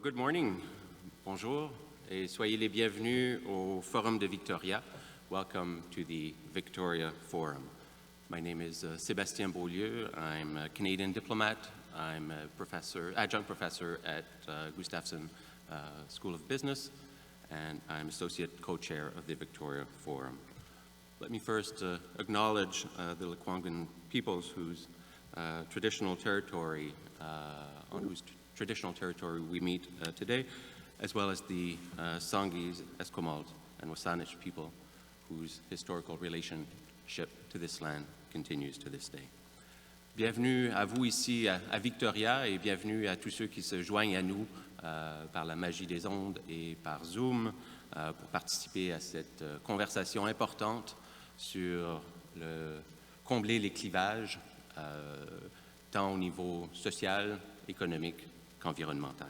Good morning, bonjour, et soyez les bienvenus au Forum de Victoria. Welcome to the Victoria Forum. My name is Sébastien Beaulieu. I'm a Canadian diplomat. I'm a adjunct professor at Gustafson School of Business, and I'm associate co-chair of the Victoria Forum. Let me first acknowledge the Lekwungen peoples whose traditional territory, on whose traditional territory we meet today, as well as the Sanghees, Esquimalt, and Wasanich people whose historical relationship to this land continues to this day. Bienvenue à vous ici à Victoria et bienvenue à tous ceux qui se joignent à nous par la magie des ondes et par Zoom pour participer à cette conversation importante sur combler les clivages tant au niveau social, économique qu'environnemental.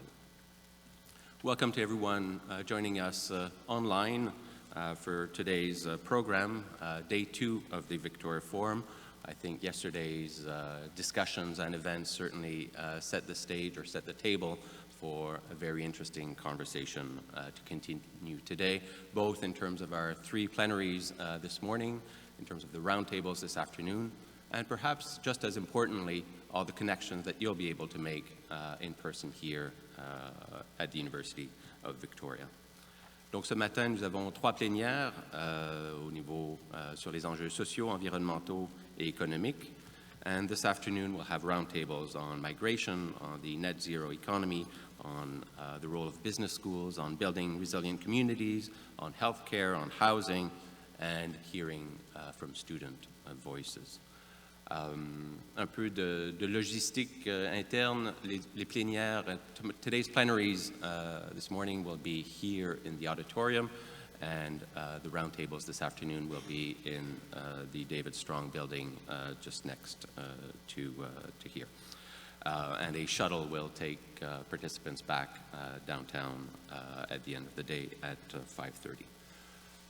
Welcome to everyone joining us online for today's program, day 2 of the Victoria Forum. I think yesterday's discussions and events certainly set the stage or set the table for a very interesting conversation to continue today, both in terms of our 3 plenaries this morning, in terms of the roundtables this afternoon, and perhaps just as importantly, all the connections that you'll be able to make in person here at the University of Victoria. Donc ce matin, nous avons 3 plénières au niveau sur les enjeux sociaux, environnementaux et économiques. And this afternoon, we'll have roundtables on migration, on the net zero economy, on the role of business schools, on building resilient communities, on healthcare, on housing, and hearing from student voices. Un peu de logistique interne, les plénières, today's plenaries this morning will be here in the auditorium, and the roundtables this afternoon will be in the David Strong building just next to here. And a shuttle will take participants back downtown at the end of the day at 5:30.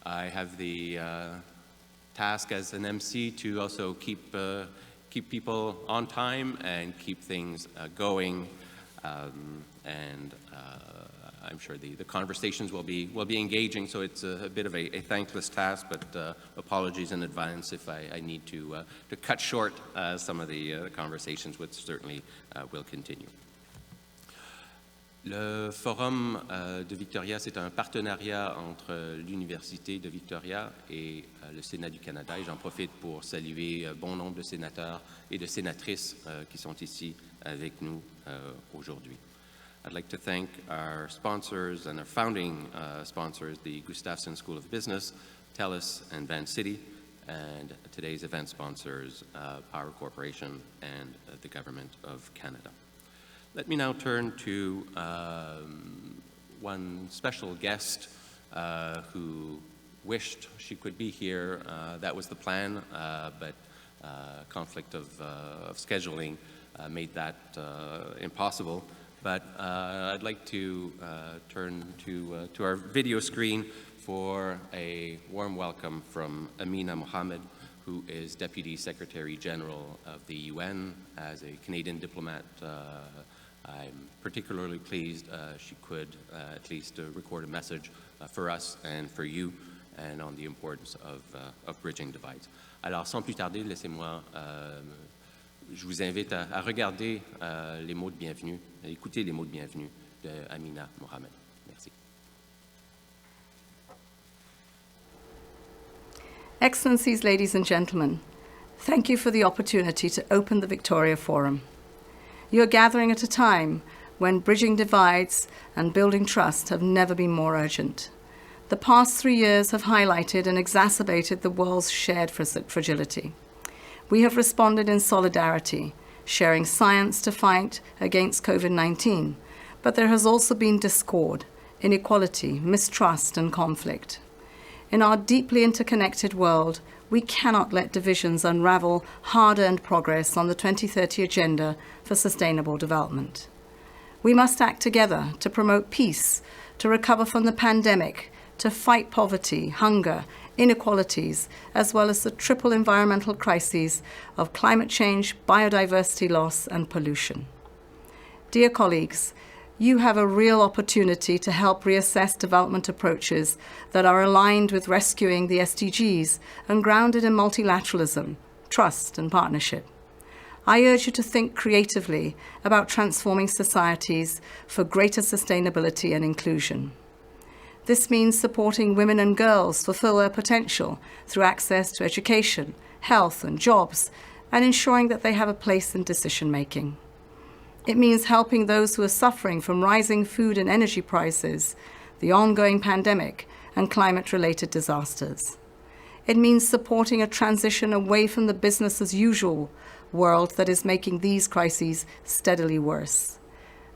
I have the task as an MC to also keep people on time and keep things going, and I'm sure the conversations will be engaging. So it's a bit of a thankless task, but apologies in advance if I need to cut short some of the conversations, which certainly will continue. Le Forum de Victoria, c'est un partenariat entre l'Université de Victoria et le Sénat du Canada. Et j'en profite pour saluer bon nombre de sénateurs et de sénatrices qui sont ici avec nous aujourd'hui. I'd like to thank our sponsors and our founding sponsors, the Gustafson School of Business, TELUS, and Van City, and today's event sponsors, Power Corporation and the Government of Canada. Let me now turn to one special guest who wished she could be here. That was the plan, but conflict of scheduling made that impossible. But I'd like to turn to our video screen for a warm welcome from Amina Mohammed, who is Deputy Secretary General of the UN. As a Canadian diplomat, I'm particularly pleased she could at least record a message for us and for you and on the importance of bridging divides. Alors, sans plus tarder, laissez-moi, je vous invite à regarder les mots de bienvenue, à écouter les mots de bienvenue de Amina Mohammed. Merci. Excellencies, ladies and gentlemen, thank you for the opportunity to open the Victoria Forum. You are gathering at a time when bridging divides and building trust have never been more urgent. The past 3 years have highlighted and exacerbated the world's shared fragility. We have responded in solidarity, sharing science to fight against COVID-19, but there has also been discord, inequality, mistrust, and conflict. In our deeply interconnected world, we cannot let divisions unravel hard-earned progress on the 2030 Agenda for Sustainable Development. We must act together to promote peace, to recover from the pandemic, to fight poverty, hunger, inequalities, as well as the triple environmental crises of climate change, biodiversity loss, and pollution. Dear colleagues, you have a real opportunity to help reassess development approaches that are aligned with rescuing the SDGs and grounded in multilateralism, trust and partnership. I urge you to think creatively about transforming societies for greater sustainability and inclusion. This means supporting women and girls fulfill their potential through access to education, health and jobs, and ensuring that they have a place in decision-making. It means helping those who are suffering from rising food and energy prices, the ongoing pandemic, and climate-related disasters. It means supporting a transition away from the business-as-usual world that is making these crises steadily worse.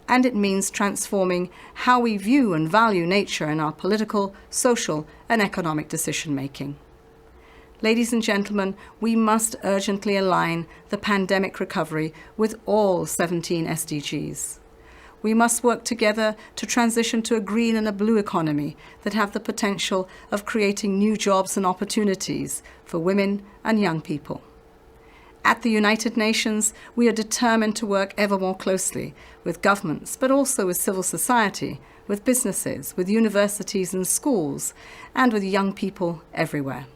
And it means transforming how we view and value nature in our political, social, and economic decision-making. Ladies and gentlemen, we must urgently align the pandemic recovery with all 17 SDGs. We must work together to transition to a green and a blue economy that have the potential of creating new jobs and opportunities for women and young people. At the United Nations, we are determined to work ever more closely with governments, but also with civil society, with businesses, with universities and schools, and with young people everywhere.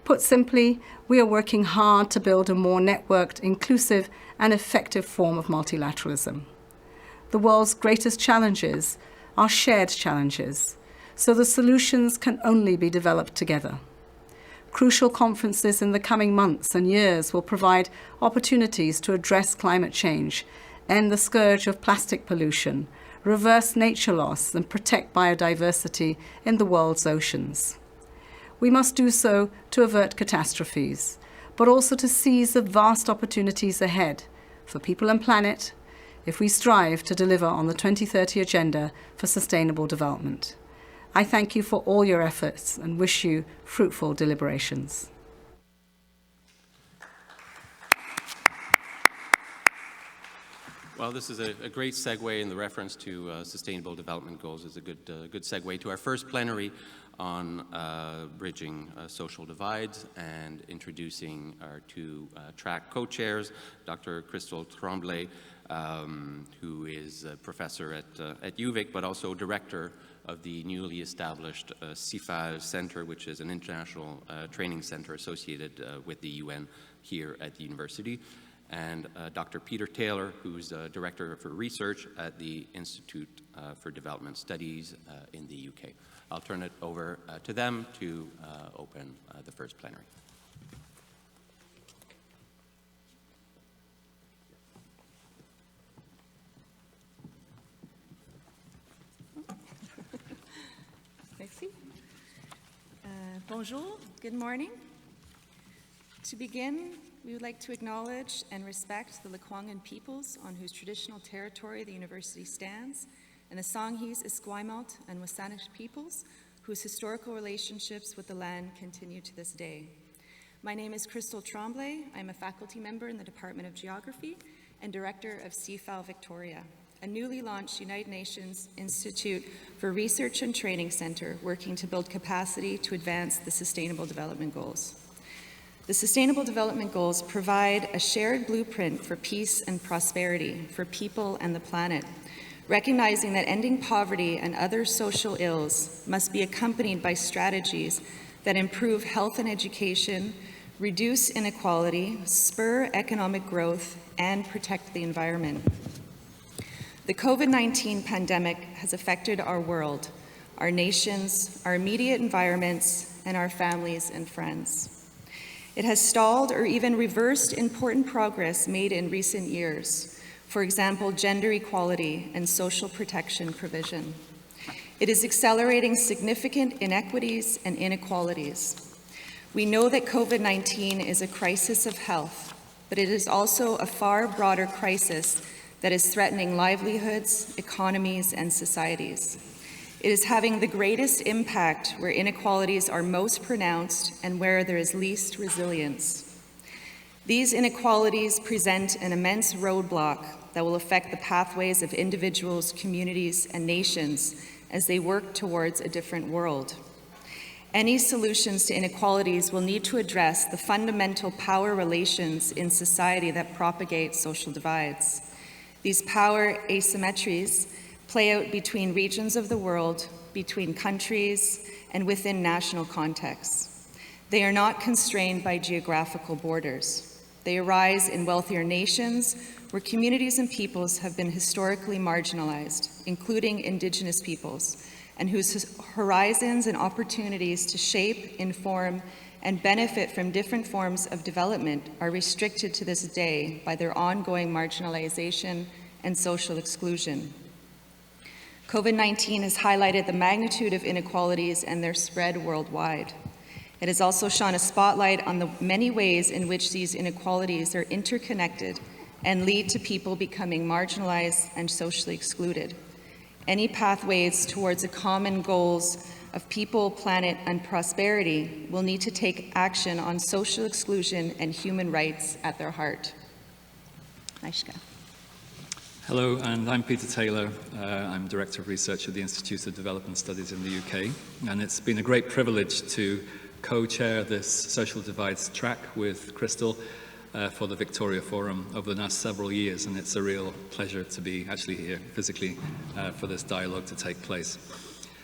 Put simply, we are working hard to build a more networked, inclusive, and effective form of multilateralism. The world's greatest challenges are shared challenges, so the solutions can only be developed together. Crucial conferences in the coming months and years will provide opportunities to address climate change, end the scourge of plastic pollution, reverse nature loss, and protect biodiversity in the world's oceans. We must do so to avert catastrophes, but also to seize the vast opportunities ahead for people and planet if we strive to deliver on the 2030 Agenda for Sustainable Development. I thank you for all your efforts and wish you fruitful deliberations. Well, this is a great segue, in the reference to Sustainable Development Goals is a good segue to our first plenary on bridging social divides and introducing our two track co-chairs, Dr. Crystal Tremblay, who is a professor at UVic, but also director of the newly established CIFAL Center, which is an international training center associated with the UN here at the university, and Dr. Peter Taylor, who's Director for Research at the Institute for Development Studies in the UK. I'll turn it over to them to open the first plenary. Merci. Bonjour, good morning. To begin, we would like to acknowledge and respect the Lekwungen peoples on whose traditional territory the university stands, and the Songhees, Esquimalt, and Wasanich peoples whose historical relationships with the land continue to this day. My name is Crystal Tremblay. I'm a faculty member in the Department of Geography and director of CIFAL Victoria, a newly launched United Nations Institute for Research and Training Center working to build capacity to advance the Sustainable Development Goals. The Sustainable Development Goals provide a shared blueprint for peace and prosperity for people and the planet, recognizing that ending poverty and other social ills must be accompanied by strategies that improve health and education, reduce inequality, spur economic growth, and protect the environment. The COVID-19 pandemic has affected our world, our nations, our immediate environments, and our families and friends. It has stalled or even reversed important progress made in recent years, for example, gender equality and social protection provision. It is accelerating significant inequities and inequalities. We know that COVID-19 is a crisis of health, but it is also a far broader crisis that is threatening livelihoods, economies, and societies. It is having the greatest impact where inequalities are most pronounced and where there is least resilience. These inequalities present an immense roadblock that will affect the pathways of individuals, communities, and nations as they work towards a different world. Any solutions to inequalities will need to address the fundamental power relations in society that propagate social divides. These power asymmetries play out between regions of the world, between countries, and within national contexts. They are not constrained by geographical borders. They arise in wealthier nations where communities and peoples have been historically marginalized, including Indigenous peoples, and whose horizons and opportunities to shape, inform, and benefit from different forms of development are restricted to this day by their ongoing marginalization and social exclusion. COVID-19 has highlighted the magnitude of inequalities and their spread worldwide. It has also shone a spotlight on the many ways in which these inequalities are interconnected and lead to people becoming marginalized and socially excluded. Any pathways towards the common goals of people, planet, and prosperity will need to take action on social exclusion and human rights at their heart. Naishka. Hello, and I'm Peter Taylor. I'm Director of Research at the Institute of Development Studies in the UK, and it's been a great privilege to co-chair this Social Divides track with Crystal for the Victoria Forum over the last several years, and it's a real pleasure to be actually here physically for this dialogue to take place.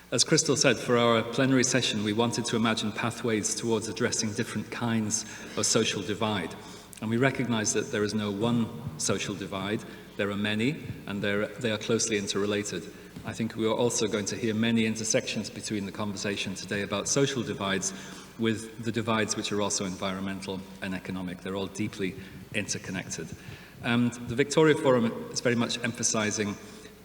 As Crystal said, for our plenary session, we wanted to imagine pathways towards addressing different kinds of social divide. And we recognize that there is no one social divide. There are many, and they are closely interrelated. I think we are also going to hear many intersections between the conversation today about social divides with the divides which are also environmental and economic. They're all deeply interconnected. And the Victoria Forum is very much emphasizing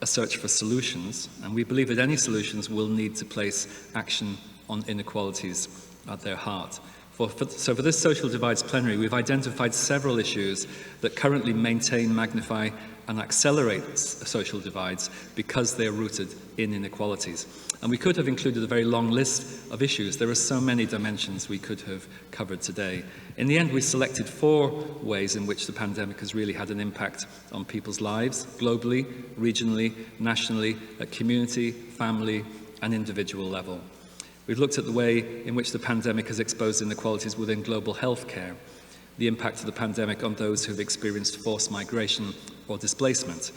a search for solutions, and we believe that any solutions will need to place action on inequalities at their heart. So for this Social Divides plenary, we've identified several issues that currently maintain, magnify, and accelerate social divides because they're rooted in inequalities. And we could have included a very long list of issues. There are so many dimensions we could have covered today. In the end, we selected 4 ways in which the pandemic has really had an impact on people's lives, globally, regionally, nationally, at community, family, and individual level. We've looked at the way in which the pandemic has exposed inequalities within global healthcare, the impact of the pandemic on those who have experienced forced migration or displacement,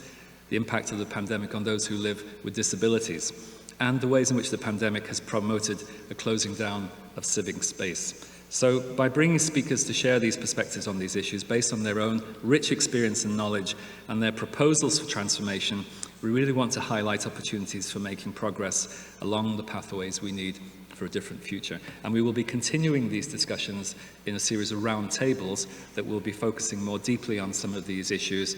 the impact of the pandemic on those who live with disabilities, and the ways in which the pandemic has promoted a closing down of civic space. So by bringing speakers to share these perspectives on these issues based on their own rich experience and knowledge and their proposals for transformation, we really want to highlight opportunities for making progress along the pathways we need for a different future. And we will be continuing these discussions in a series of round tables that will be focusing more deeply on some of these issues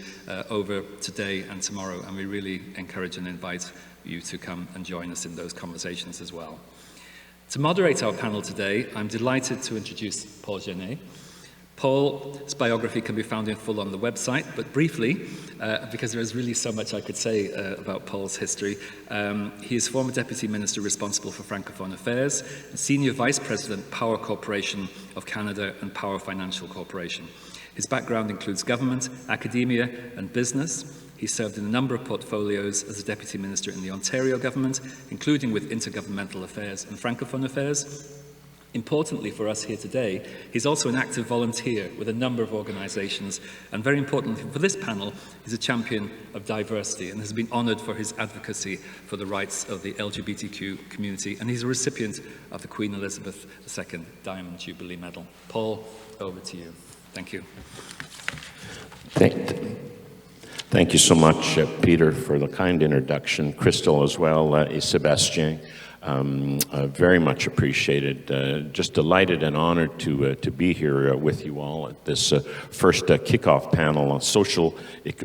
over today and tomorrow. And we really encourage and invite you to come and join us in those conversations as well. To moderate our panel today, I'm delighted to introduce Paul Genest. Paul's biography can be found in full on the website, but briefly, because there is really so much I could say about Paul's history, he is former Deputy Minister responsible for Francophone Affairs, Senior Vice President, Power Corporation of Canada and Power Financial Corporation. His background includes government, academia and business. He served in a number of portfolios as a Deputy Minister in the Ontario government, including with Intergovernmental Affairs and Francophone Affairs. Importantly for us here today, he's also an active volunteer with a number of organisations, and very importantly for this panel, he's a champion of diversity and has been honoured for his advocacy for the rights of the LGBTQ community, and he's a recipient of the Queen Elizabeth II Diamond Jubilee Medal. Paul, over to you. Thank you. Thank you so much, Peter, for the kind introduction. Crystal as well, et Sébastien. Very much appreciated. Just delighted and honored to be here with you all at this first kickoff panel on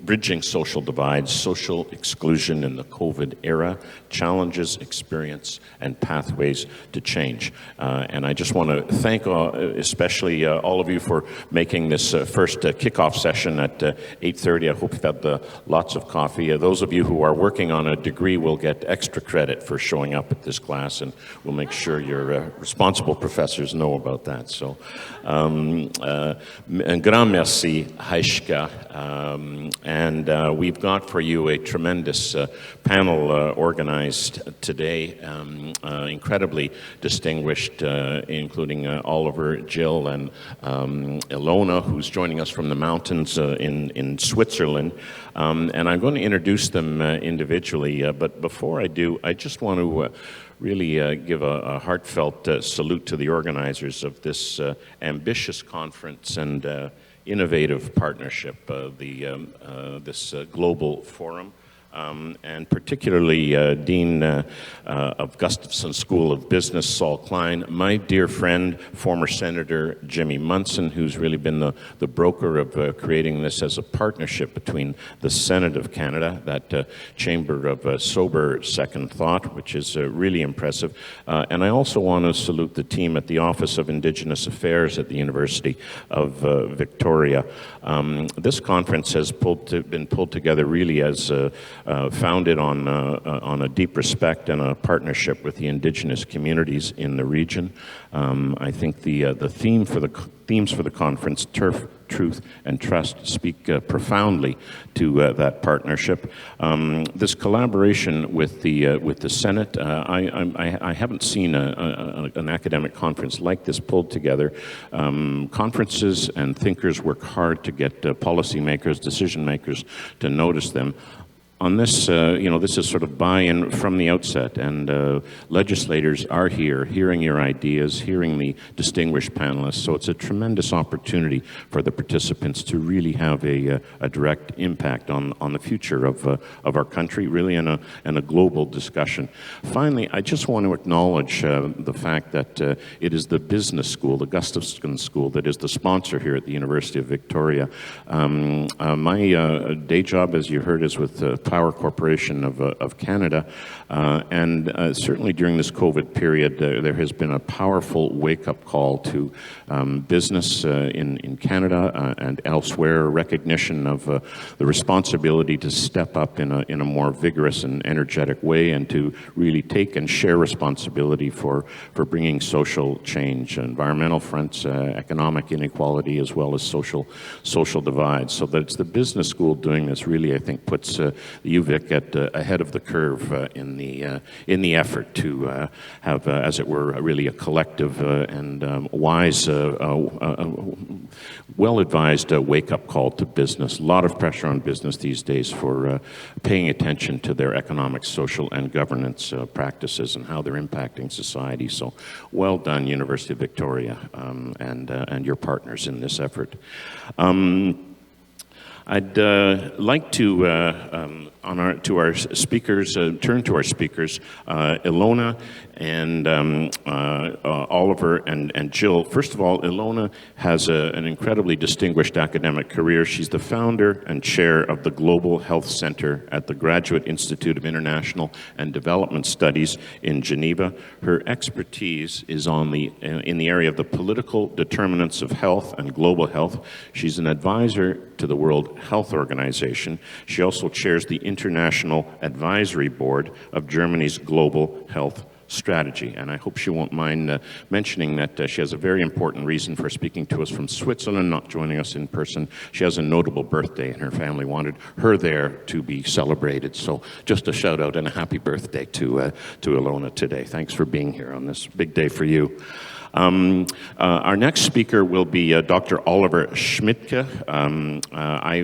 bridging social divides, social exclusion in the COVID era, challenges, experience, and pathways to change. And I just want to thank especially all of you for making this first kickoff session at 8:30. I hope you've had lots of coffee. Those of you who are working on a degree will get extra credit for showing up at this class, and we'll make sure your responsible professors know about that. So, un grand merci, Haishka. And we've got for you a tremendous panel organized today, incredibly distinguished, including Oliver, Jill, and Ilona, who's joining us from the mountains in Switzerland. And I'm going to introduce them individually, but before I do, I just want to really give a heartfelt salute to the organizers of this ambitious conference and innovative partnership, this global forum. And particularly Dean of Gustafson School of Business, Saul Klein, my dear friend, former Senator Jimmy Munson, who's really been the broker of creating this as a partnership between the Senate of Canada, that chamber of sober second thought, which is really impressive. And I also want to salute the team at the Office of Indigenous Affairs at the University of Victoria. This conference has been pulled together really as founded on a deep respect and a partnership with the Indigenous communities in the region. I think the themes for the conference, Turf, Truth, and Trust, speak profoundly to that partnership. This collaboration with the Senate, I haven't seen an academic conference like this pulled together. Conferences and thinkers work hard to get policymakers, decision makers to notice them. On this, this is sort of buy-in from the outset, and legislators are here, hearing your ideas, hearing the distinguished panelists, so it's a tremendous opportunity for the participants to really have a direct impact on the future of our country, really in a global discussion. Finally, I just want to acknowledge the fact that it is the business school, the Gustafson School, that is the sponsor here at the University of Victoria. My day job, as you heard, is with Power Corporation of Canada, and certainly during this COVID period, there has been a powerful wake-up call to business in Canada and elsewhere, recognition of the responsibility to step up in a more vigorous and energetic way, and to really take and share responsibility for bringing social change, environmental fronts, economic inequality, as well as social divides. So that it's the business school doing this really, I think, puts the UVic ahead of the curve in the effort to have, as it were, really a collective and wise, well-advised wake-up call to business. A lot of pressure on business these days for paying attention to their economic, social, and governance practices and how they're impacting society. So, well done, University of Victoria, and your partners in this effort. I'd like to turn to our speakers, Ilona and Oliver and Jill. First of all, Ilona has an incredibly distinguished academic career. She's the founder and chair of the Global Health Center at the Graduate Institute of International and Development Studies in Geneva. Her expertise is in the area of the political determinants of health and global health. She's an advisor to the World Health Organization. She also chairs the International Advisory Board of Germany's Global Health Strategy. And I hope she won't mind mentioning that she has a very important reason for speaking to us from Switzerland, not joining us in person. She has a notable birthday, and her family wanted her there to be celebrated. So just a shout out and a happy birthday to Ilona today. Thanks for being here on this big day for you. Our next speaker will be Dr. Oliver Schmidtke. I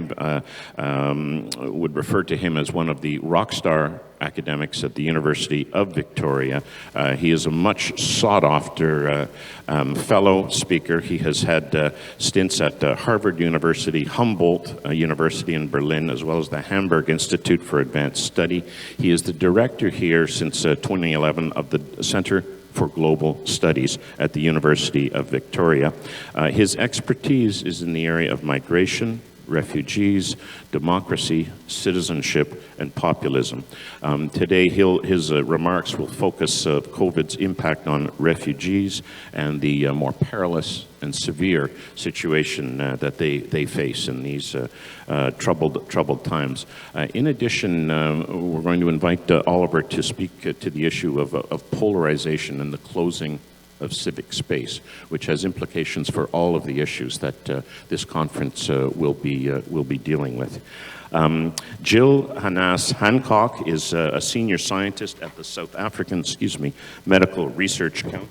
would refer to him as one of the rock star academics at the University of Victoria. He is a much sought-after fellow speaker. He has had stints at Harvard University, Humboldt University in Berlin, as well as the Hamburg Institute for Advanced Study. He is the director here since 2011 of the Center for Global Studies at the University of Victoria. His expertise is in the area of migration, refugees, democracy, citizenship, and populism. Today, his remarks will focus COVID's impact on refugees and the more perilous and severe situation that they face in these troubled times. In addition, we're going to invite Oliver to speak to the issue of polarization and the closing of civic space, which has implications for all of the issues that this conference will be dealing with. Jill Hanass-Hancock is a senior scientist at the South African, Medical Research Council.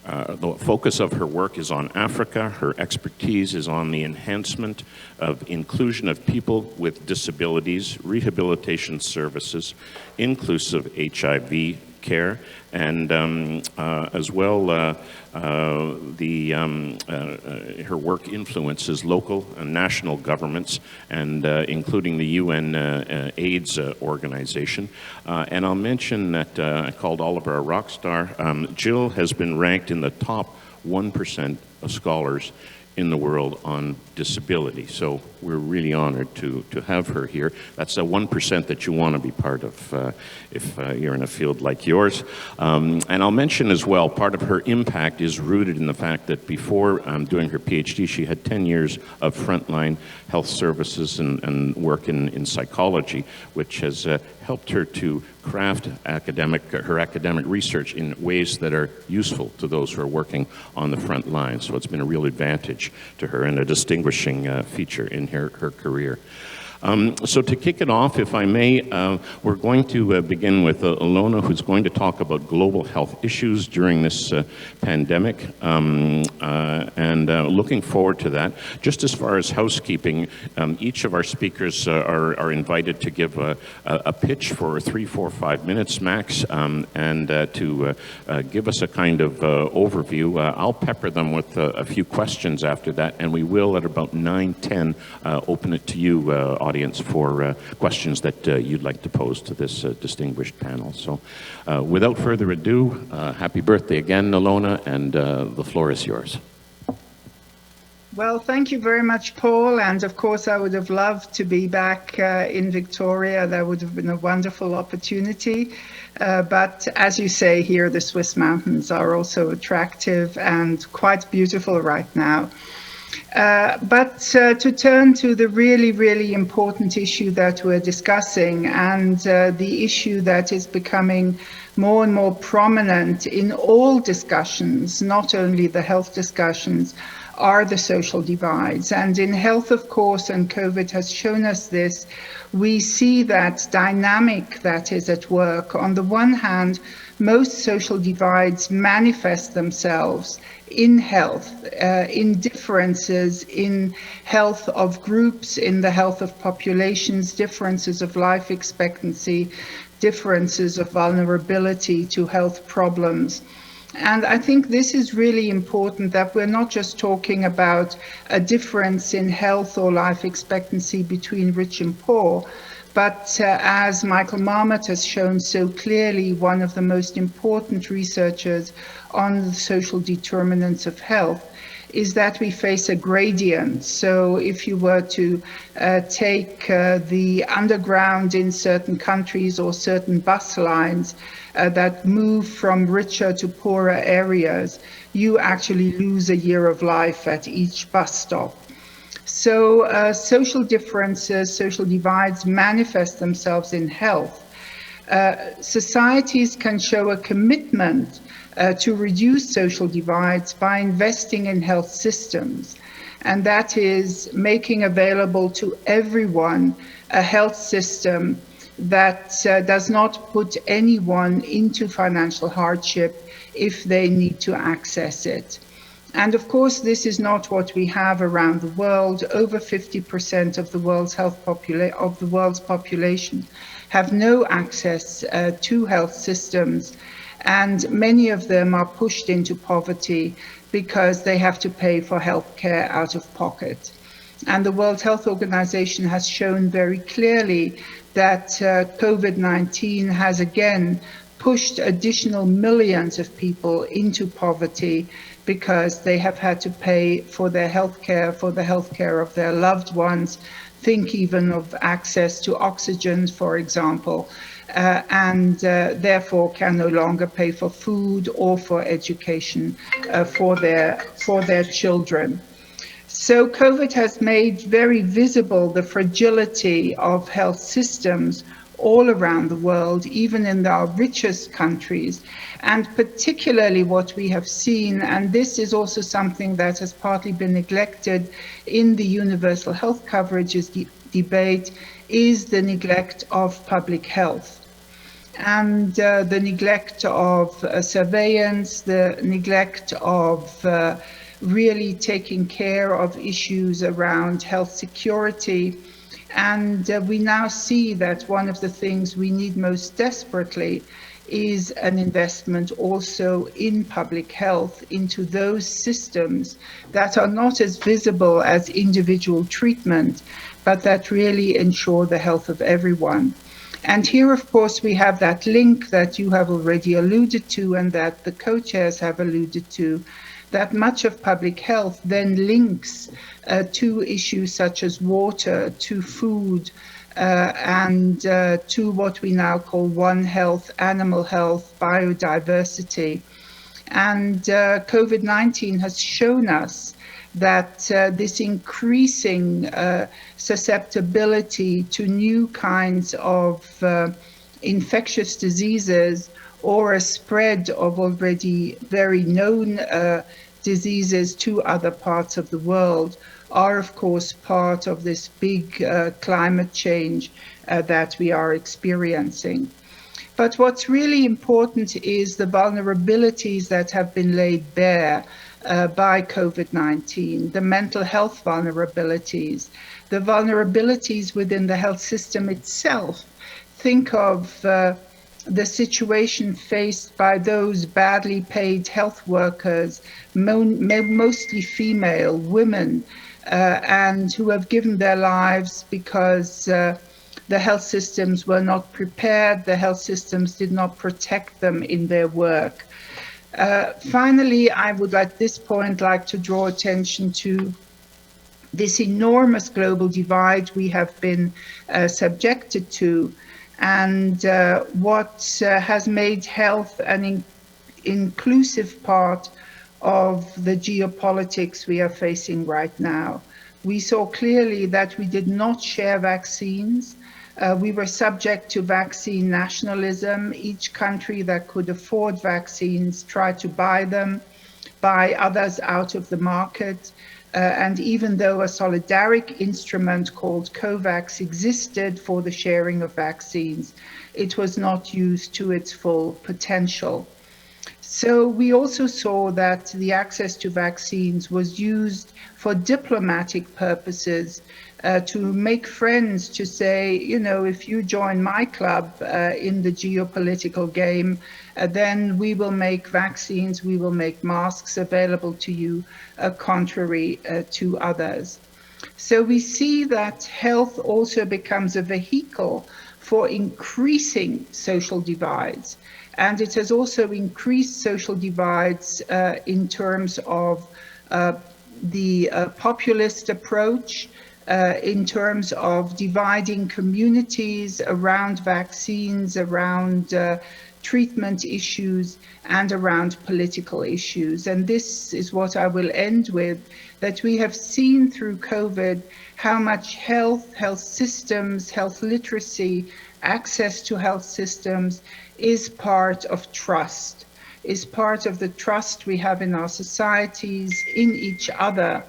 The focus of her work is on Africa. Her expertise is on the enhancement of inclusion of people with disabilities, rehabilitation services, inclusive HIV care, and as well her work influences local and national governments, and including the UN AIDS organization. And I'll mention that I called Oliver a rock star. Jill has been ranked in the top 1% of scholars in the world on disability. So we're really honored to have her here. That's a 1% that you want to be part of if you're in a field like yours. And I'll mention as well, part of her impact is rooted in the fact that before doing her PhD, she had 10 years of frontline health services and work in psychology, which has helped her to craft her academic research in ways that are useful to those who are working on the front line. So it's been a real advantage to her and a distinguishing feature in her career. So to kick it off, if I may, we're going to begin with Ilona, who's going to talk about global health issues during this pandemic, and looking forward to that. Just as far as housekeeping, each of our speakers are invited to give a pitch for 3, 4, 5 minutes max, and to give us a kind of overview. I'll pepper them with a few questions after that, and we will, at about 9:10, open it to you, audience, for questions that you'd like to pose to this distinguished panel. So without further ado, happy birthday again, Ilona, and the floor is yours. Well, thank you very much, Paul. And of course, I would have loved to be back in Victoria. That would have been a wonderful opportunity. But as you say here, the Swiss mountains are also attractive and quite beautiful right now. But to turn to the really, really important issue that we're discussing, and the issue that is becoming more and more prominent in all discussions, not only the health discussions, are the social divides. And in health, of course, and COVID has shown us this, we see that dynamic that is at work. On the one hand, most social divides manifest themselves in health, in differences in health of groups, in the health of populations, differences of life expectancy, differences of vulnerability to health problems. And I think this is really important, that we're not just talking about a difference in health or life expectancy between rich and poor, but as Michael Marmot has shown so clearly, one of the most important researchers on the social determinants of health, is that we face a gradient. So if you were to take the underground in certain countries or certain bus lines that move from richer to poorer areas, you actually lose a year of life at each bus stop. So social differences, social divides manifest themselves in health. Societies can show a commitment to reduce social divides by investing in health systems, and that is making available to everyone a health system that does not put anyone into financial hardship if they need to access it. And of course, this is not what we have around the world. Over 50% of the world's population have no access to health systems, and many of them are pushed into poverty because they have to pay for health care out of pocket. And the World Health Organization has shown very clearly that COVID-19 has again pushed additional millions of people into poverty because they have had to pay for their healthcare, for the healthcare of their loved ones. Think even of access to oxygen, for example, and therefore can no longer pay for food or for education for their children. So COVID has made very visible the fragility of health systems all around the world, even in our richest countries. And particularly what we have seen, and this is also something that has partly been neglected in the universal health coverage debate, is the neglect of public health. And the neglect of surveillance, the neglect of really taking care of issues around health security. And we now see that one of the things we need most desperately is an investment also in public health, into those systems that are not as visible as individual treatment, but that really ensure the health of everyone. And here, of course, we have that link that you have already alluded to and that the co-chairs have alluded to, that much of public health then links to issues such as water, to food, and to what we now call One Health, animal health, biodiversity. And COVID-19 has shown us that this increasing susceptibility to new kinds of infectious diseases or a spread of already very known diseases to other parts of the world are, of course, part of this big climate change that we are experiencing. But what's really important is the vulnerabilities that have been laid bare by COVID-19, the mental health vulnerabilities, the vulnerabilities within the health system itself. Think of the situation faced by those badly paid health workers, mostly female women, and who have given their lives because the health systems were not prepared, the health systems did not protect them in their work. Finally, I would at this point like to draw attention to this enormous global divide we have been subjected to, and what has made health an inclusive part of the geopolitics we are facing right now. We saw clearly that we did not share vaccines. We were subject to vaccine nationalism. Each country that could afford vaccines tried to buy them, buy others out of the market. And even though a solidaric instrument called COVAX existed for the sharing of vaccines, it was not used to its full potential. So we also saw that the access to vaccines was used for diplomatic purposes, to make friends, to say, you know, if you join my club in the geopolitical game, then we will make vaccines, we will make masks available to you, contrary to others. So we see that health also becomes a vehicle for increasing social divides. And it has also increased social divides in terms of the populist approach, in terms of dividing communities around vaccines, around treatment issues, and around political issues. And this is what I will end with, that we have seen through COVID how much health systems, health literacy, access to health systems is part of trust, is part of the trust we have in our societies, in each other.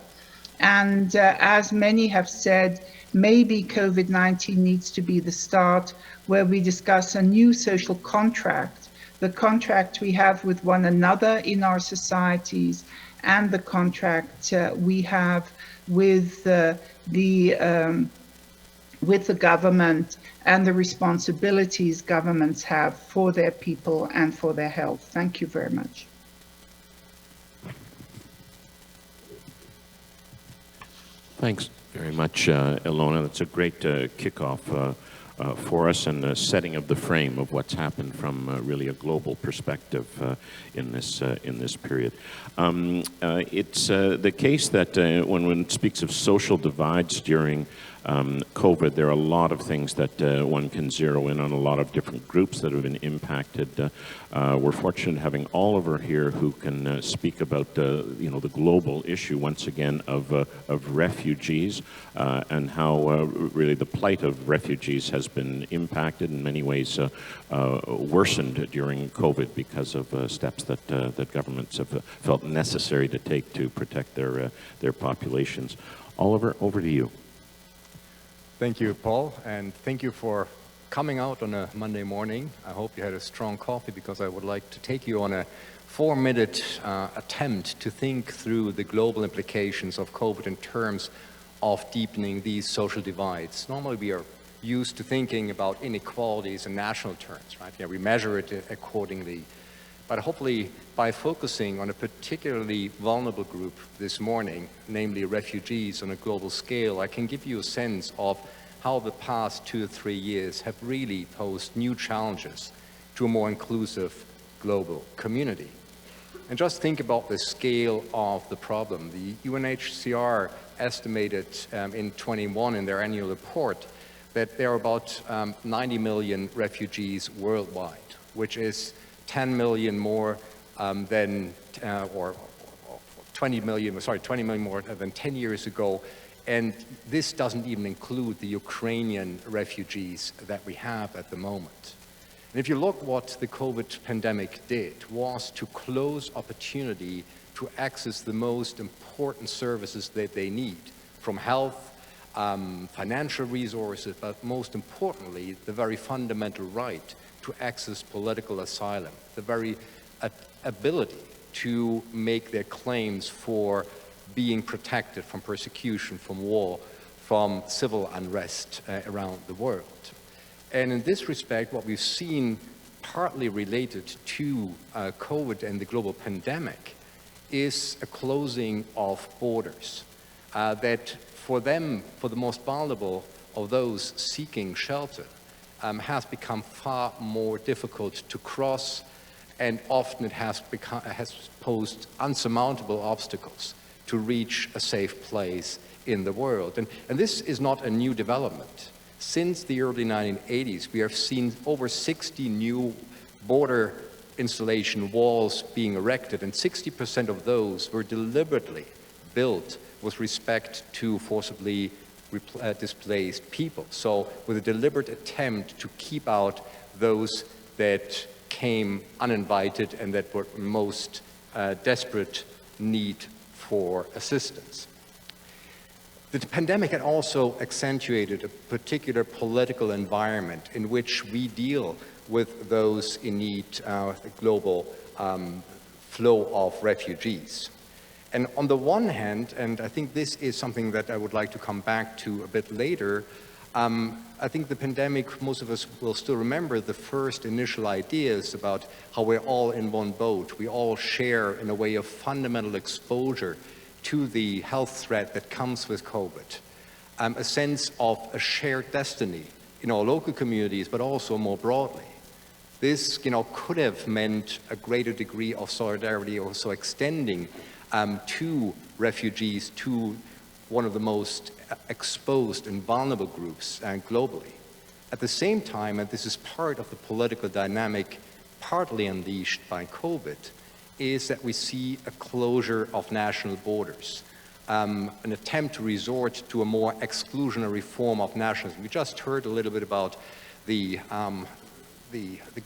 And as many have said, maybe COVID-19 needs to be the start where we discuss a new social contract, the contract we have with one another in our societies, and the contract we have with the government and the responsibilities governments have for their people and for their health. Thank you very much. Thanks very much, Ilona. That's a great kickoff for us and the setting of the frame of what's happened from really a global perspective in this period. It's the case that when one speaks of social divides during COVID, there are a lot of things that one can zero in on, a lot of different groups that have been impacted. We're fortunate having Oliver here who can speak about the global issue once again of refugees and how really the plight of refugees has been impacted in many ways, worsened during COVID because of steps that governments have felt necessary to take to protect their populations. Oliver, over to you. Thank you, Paul, and thank you for coming out on a Monday morning. I hope you had a strong coffee, because I would like to take you on a 4-minute attempt to think through the global implications of COVID in terms of deepening these social divides. Normally we are used to thinking about inequalities in national terms, right? Yeah, we measure it accordingly. But hopefully, by focusing on a particularly vulnerable group this morning, namely refugees on a global scale, I can give you a sense of how the past 2 or 3 years have really posed new challenges to a more inclusive global community. And just think about the scale of the problem. The UNHCR estimated in 21 in their annual report that there are about 90 million refugees worldwide, which is 10 million more than, or 20 million more than 10 years ago. And this doesn't even include the Ukrainian refugees that we have at the moment. And if you look what the COVID pandemic did, was to close opportunity to access the most important services that they need, from health, financial resources, but most importantly, the very fundamental right to access political asylum, the very ability to make their claims for being protected from persecution, from war, from civil unrest around the world. And in this respect, what we've seen partly related to COVID and the global pandemic is a closing of borders that for them, for the most vulnerable of those seeking shelter, has become far more difficult to cross, and often it has posed unsurmountable obstacles to reach a safe place in the world. And this is not a new development. Since the early 1980s, we have seen over 60 new border installation walls being erected, and 60% of those were deliberately built with respect to forcibly displaced people. So with a deliberate attempt to keep out those that came uninvited and that were most desperate need for assistance. The pandemic had also accentuated a particular political environment in which we deal with those in need, the global flow of refugees. And on the one hand, and I think this is something that I would like to come back to a bit later, I think the pandemic, most of us will still remember the first initial ideas about how we're all in one boat. We all share, in a way, of fundamental exposure to the health threat that comes with COVID, a sense of a shared destiny in our local communities, but also more broadly. This, could have meant a greater degree of solidarity, also extending to refugees, to one of the most exposed and vulnerable groups globally. At the same time, and this is part of the political dynamic partly unleashed by COVID, is that we see a closure of national borders, an attempt to resort to a more exclusionary form of nationalism. We just heard a little bit about the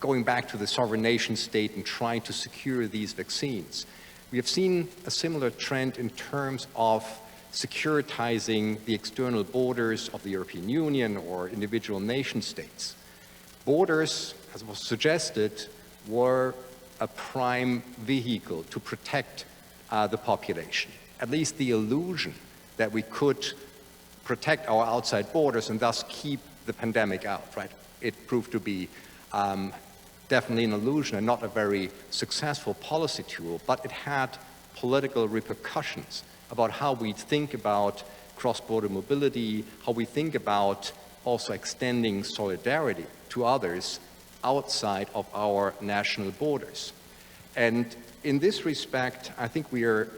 going back to the sovereign nation state and trying to secure these vaccines. We have seen a similar trend in terms of securitizing the external borders of the European Union or individual nation states. Borders, as was suggested, were a prime vehicle to protect the population. At least the illusion that we could protect our outside borders and thus keep the pandemic out, right? It proved to be definitely an illusion and not a very successful policy tool, but it had political repercussions about how we think about cross-border mobility, how we think about also extending solidarity to others outside of our national borders. And in this respect, I think we are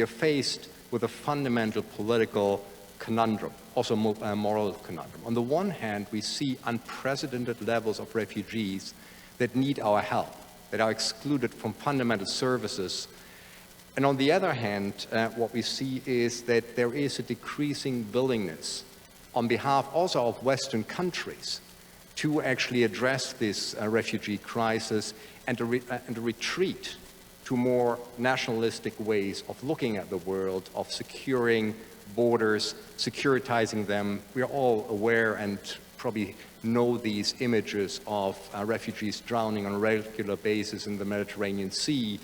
faced with a fundamental political conundrum, also a moral conundrum. On the one hand, we see unprecedented levels of refugees that need our help, that are excluded from fundamental services. And on the other hand, what we see is that there is a decreasing willingness on behalf also of Western countries to actually address this refugee crisis and a retreat to more nationalistic ways of looking at the world, of securing borders, securitizing them. We are all aware and probably know these images of refugees drowning on a regular basis in the Mediterranean Sea,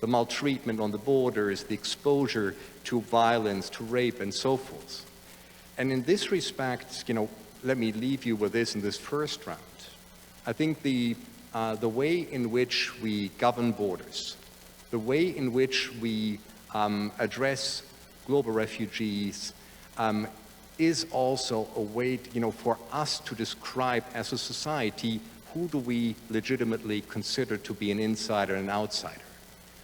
the maltreatment on the borders, the exposure to violence, to rape, and so forth. And in this respect, let me leave you with this in this first round. I think the way in which we govern borders, the way in which we address global refugees is also a way, for us to describe as a society, who do we legitimately consider to be an insider and an outsider?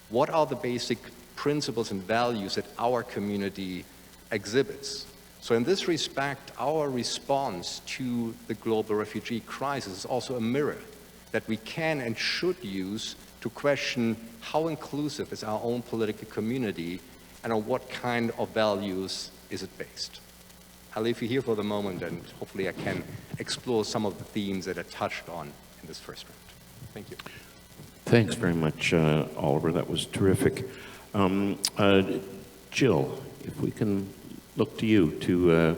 What are the basic principles and values that our community exhibits? So in this respect, our response to the global refugee crisis is also a mirror that we can and should use to question how inclusive is our own political community and on what kind of values is it based. I'll leave you here for the moment, and hopefully I can explore some of the themes that I touched on in this first round. Thank you. Thanks very much, Oliver. That was terrific. Jill, if we can look to you to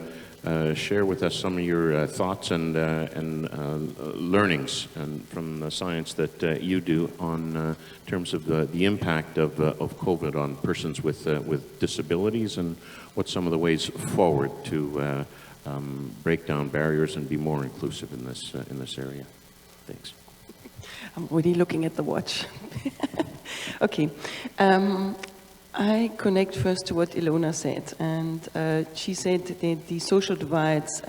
share with us some of your thoughts and learnings from the science that you do on terms of the impact of COVID on persons with disabilities, and what some of the ways forward to break down barriers and be more inclusive in this area. Thanks. I'm already looking at the watch. Okay. I connect first to what Ilona said, and she said that the social divides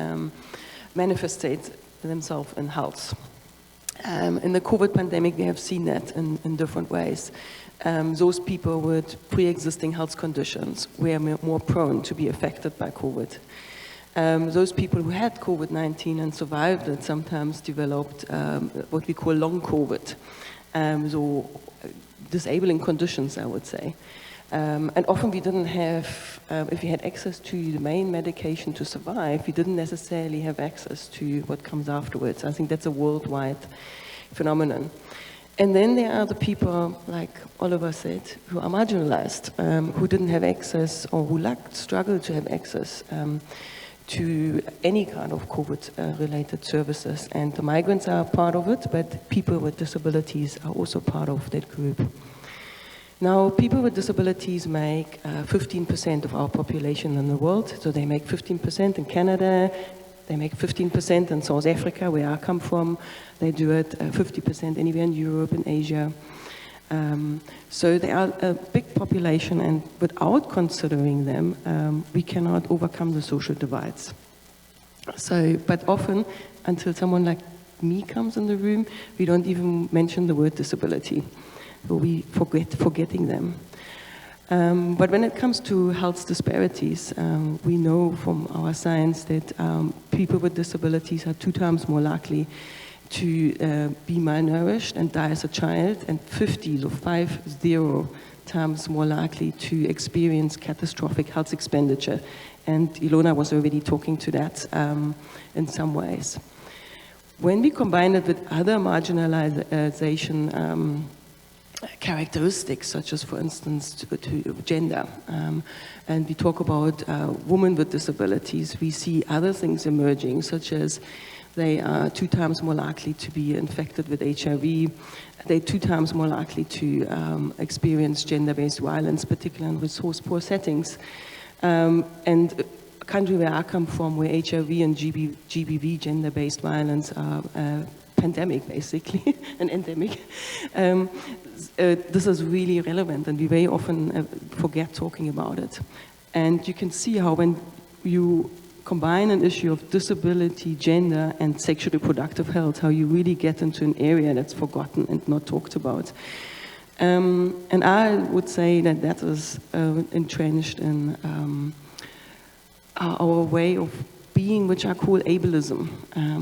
manifestate themselves in health. In the COVID pandemic, we have seen that in different ways. Those people with pre-existing health conditions were more prone to be affected by COVID. Those people who had COVID-19 and survived it sometimes developed what we call long COVID, so disabling conditions, I would say. And often we didn't have, if we had access to the main medication to survive, we didn't necessarily have access to what comes afterwards. I think that's a worldwide phenomenon. And then there are the people, like Oliver said, who are marginalized, who didn't have access, or who struggled to have access to any kind of COVID-related services. And the migrants are part of it, but people with disabilities are also part of that group. Now, people with disabilities make 15% of our population in the world. So they make 15% in Canada, they make 15% in South Africa, where I come from. They do it 50% anywhere in Europe and Asia. So they are a big population, and without considering them, we cannot overcome the social divides. So, but often, until someone like me comes in the room, we don't even mention the word disability. We forgetting them. But when it comes to health disparities, we know from our science that people with disabilities are 2 times more likely to be malnourished and die as a child, and 50 times more likely to experience catastrophic health expenditure. And Ilona was already talking to that in some ways. When we combine it with other marginalization characteristics, such as, for instance, to gender, and we talk about women with disabilities, we see other things emerging, such as they are 2 times more likely to be infected with HIV. They're 2 times more likely to experience gender-based violence, particularly in resource-poor settings. And a country where I come from, where HIV and GBV, gender-based violence, are pandemic, basically, an endemic. This is really relevant, and we very often forget talking about it. And you can see how when you combine an issue of disability, gender, and sexual reproductive health, how you really get into an area that's forgotten and not talked about. And I would say that that is entrenched in our way of being, which I call ableism.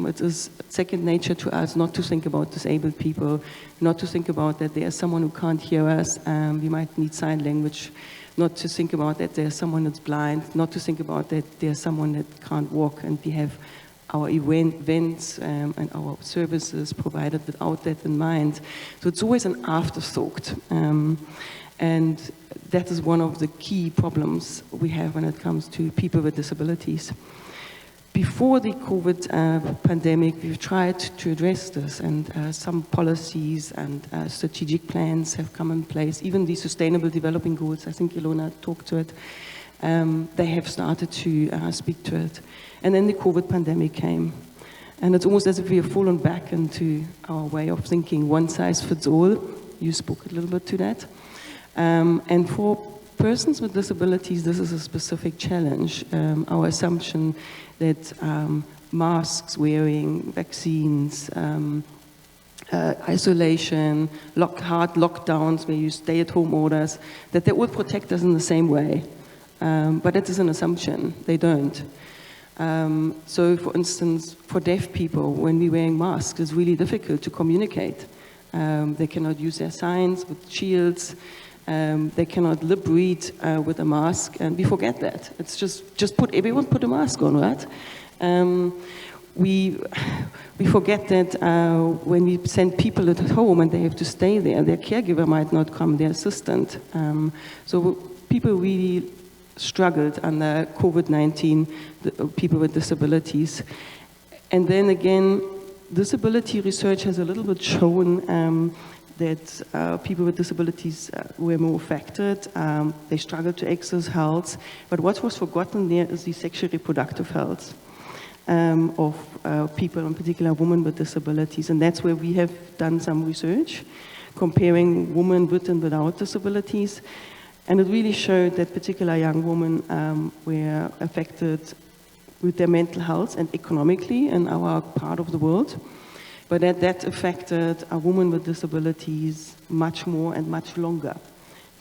It is second nature to us not to think about disabled people, not to think about that there's someone who can't hear us, we might need sign language, not to think about that there's someone that's blind, not to think about that there's someone that can't walk, and we have our events and our services provided without that in mind. So it's always an afterthought. And that is one of the key problems we have when it comes to people with disabilities. Before the COVID pandemic, we've tried to address this, and some policies and strategic plans have come in place. Even the Sustainable Developing Goals, I think Ilona talked to it, they have started to speak to it. And then the COVID pandemic came. And it's almost as if we have fallen back into our way of thinking, one size fits all. You spoke a little bit to that. And for persons with disabilities, this is a specific challenge. Our assumption that masks wearing, vaccines, isolation, hard lockdowns where you stay at home orders, that they will protect us in the same way. But it is an assumption, they don't. So for instance, for deaf people, when we're wearing masks, it's really difficult to communicate. They cannot use their signs with shields. They cannot lip read with a mask, and we forget that. It's just everyone put a mask on, right? We forget that when we send people at home and they have to stay there, their caregiver might not come, their assistant. So people really struggled under COVID-19, people with disabilities. And then again, disability research has a little bit shown that people with disabilities were more affected. They struggled to access health. But what was forgotten there is the sexual reproductive health of people, in particular women with disabilities. And that's where we have done some research comparing women with and without disabilities. And it really showed that particular young women were affected with their mental health and economically in our part of the world. But that affected a woman with disabilities much more and much longer.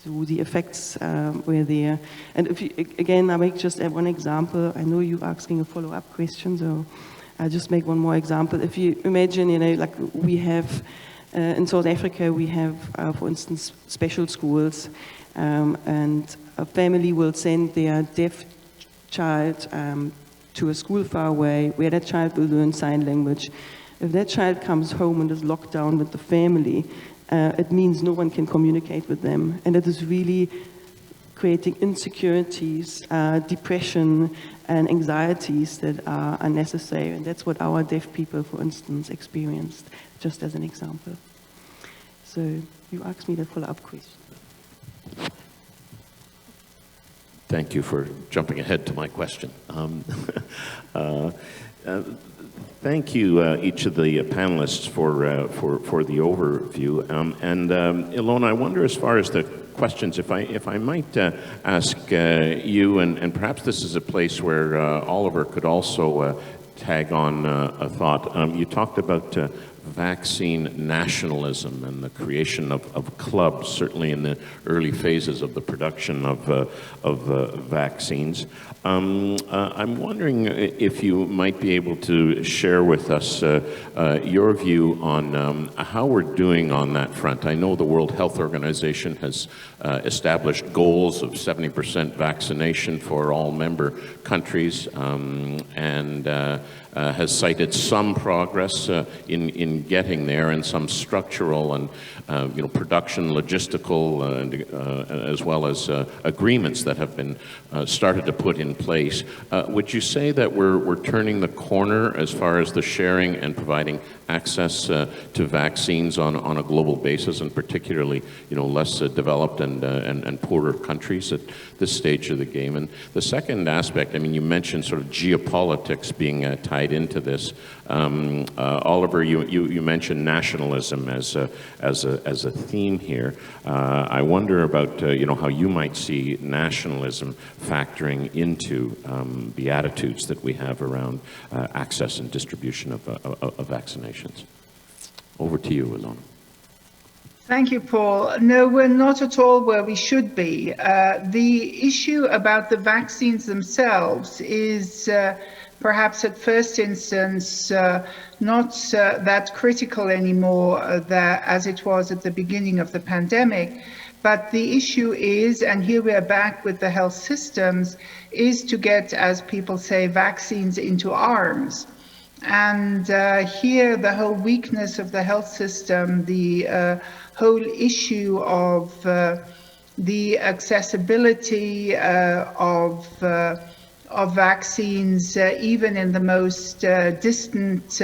So the effects were there. And if you, again, I make just one example. I know you're asking a follow-up question, so I'll just make one more example. If you imagine, like we have, in South Africa, we have, for instance, special schools, and a family will send their deaf child to a school far away, where that child will learn sign language. If that child comes home and is locked down with the family, it means no one can communicate with them. And it is really creating insecurities, depression, and anxieties that are unnecessary. And that's what our deaf people, for instance, experienced, just as an example. So you asked me the follow-up question. Thank you for jumping ahead to my question. Thank you, each of the panelists, for the overview. Ilona, I wonder, as far as the questions, if I might ask you, and perhaps this is a place where Oliver could also tag on a thought. You talked about vaccine nationalism and the creation of clubs, certainly in the early phases of the production of vaccines. I'm wondering if you might be able to share with us your view on how we're doing on that front. I know the World Health Organization has established goals of 70% vaccination for all member countries, and has cited some progress in getting there, and some structural and production, logistical, as well as agreements that have been started to put in place. Would you say that we're turning the corner as far as the sharing and providing access to vaccines on a global basis, and particularly less developed and poorer countries at this stage of the game? And the second aspect, I mean, you mentioned sort of geopolitics being tied tied into this. Oliver, you mentioned nationalism as a theme here. I wonder about how you might see nationalism factoring into the attitudes that we have around access and distribution of vaccinations. Over to you, Ilona. Thank you, Paul. No, we're not at all where we should be. The issue about the vaccines themselves is perhaps at first instance not that critical anymore as it was at the beginning of the pandemic. But the issue is, and here we are back with the health systems, is to get, as people say, vaccines into arms. And here the whole weakness of the health system, the whole issue of the accessibility of vaccines, even in the most distant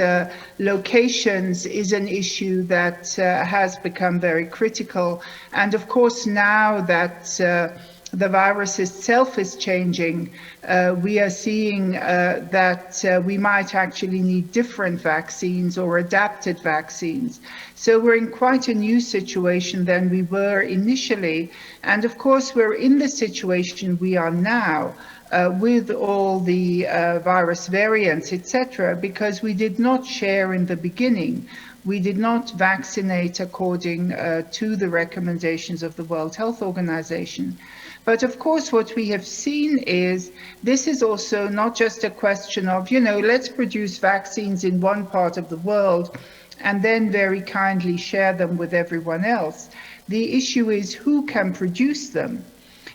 locations, is an issue that has become very critical. And of course, now that the virus itself is changing, we are seeing that we might actually need different vaccines or adapted vaccines. So we're in quite a new situation than we were initially. And of course, we're in the situation we are now with all the virus variants, etc., because we did not share in the beginning. We did not vaccinate according to the recommendations of the World Health Organization. But of course, what we have seen is this is also not just a question of, let's produce vaccines in one part of the world and then very kindly share them with everyone else. The issue is who can produce them.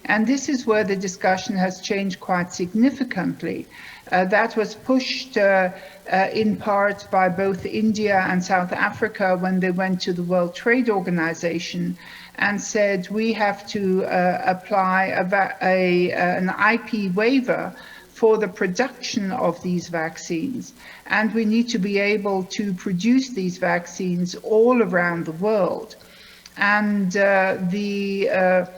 And this is where the discussion has changed quite significantly. That was pushed in part by both India and South Africa when they went to the World Trade Organization and said we have to apply an IP waiver for the production of these vaccines. And we need to be able to produce these vaccines all around the world. And the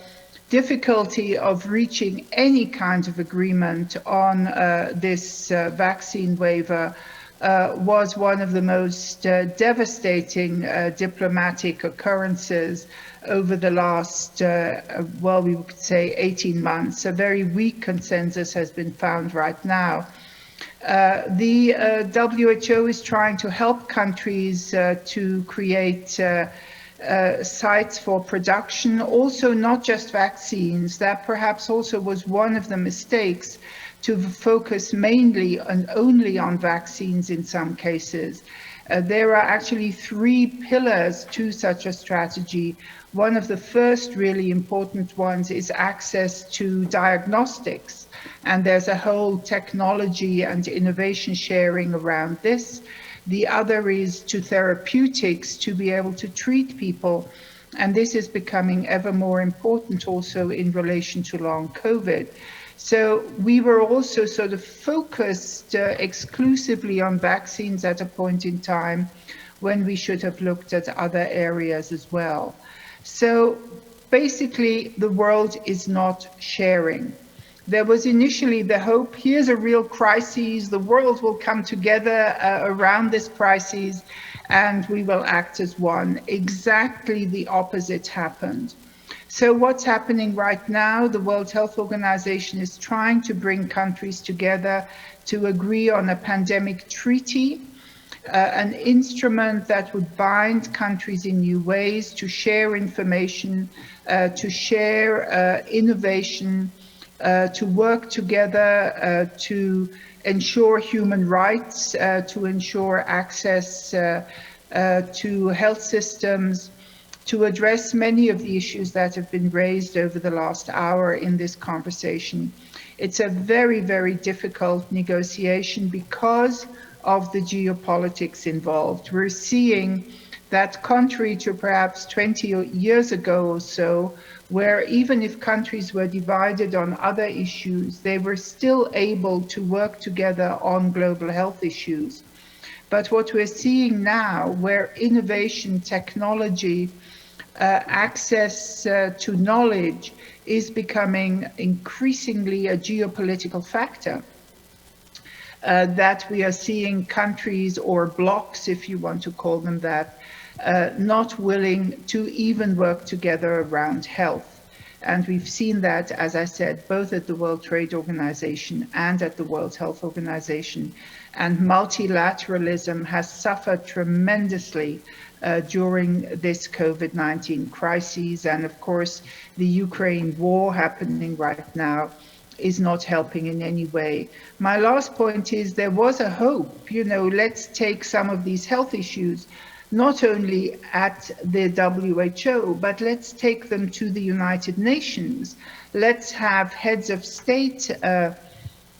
difficulty of reaching any kind of agreement on this vaccine waiver was one of the most devastating diplomatic occurrences over the last, we could say 18 months. A very weak consensus has been found right now. The WHO is trying to help countries to create sites for production, also not just vaccines. That perhaps also was one of the mistakes, to focus mainly and only on vaccines in some cases. There are actually 3 pillars to such a strategy. One of the first really important ones is access to diagnostics, and there's a whole technology and innovation sharing around this. The other is to therapeutics, to be able to treat people, and this is becoming ever more important also in relation to long COVID. So we were also sort of focused exclusively on vaccines at a point in time when we should have looked at other areas as well. So basically, the world is not sharing. There was initially the hope, here's a real crisis, the world will come together around this crisis and we will act as one. Exactly the opposite happened. So what's happening right now? The World Health Organization is trying to bring countries together to agree on a pandemic treaty, an instrument that would bind countries in new ways to share information, to share innovation, to work together to ensure human rights, to ensure access to health systems, to address many of the issues that have been raised over the last hour in this conversation. It's a very, very difficult negotiation because of the geopolitics involved. We're seeing that, contrary to perhaps 20 years ago or so, where even if countries were divided on other issues, they were still able to work together on global health issues. But what we're seeing now, where innovation, technology, access to knowledge is becoming increasingly a geopolitical factor, that we are seeing countries or blocs, if you want to call them that, not willing to even work together around health. And we've seen that, as I said, both at the World Trade Organization and at the World Health Organization. And multilateralism has suffered tremendously during this COVID-19 crisis. And of course, the Ukraine war happening right now is not helping in any way. My last point is there was a hope, let's take some of these health issues not only at the WHO, but let's take them to the United Nations. Let's have heads of state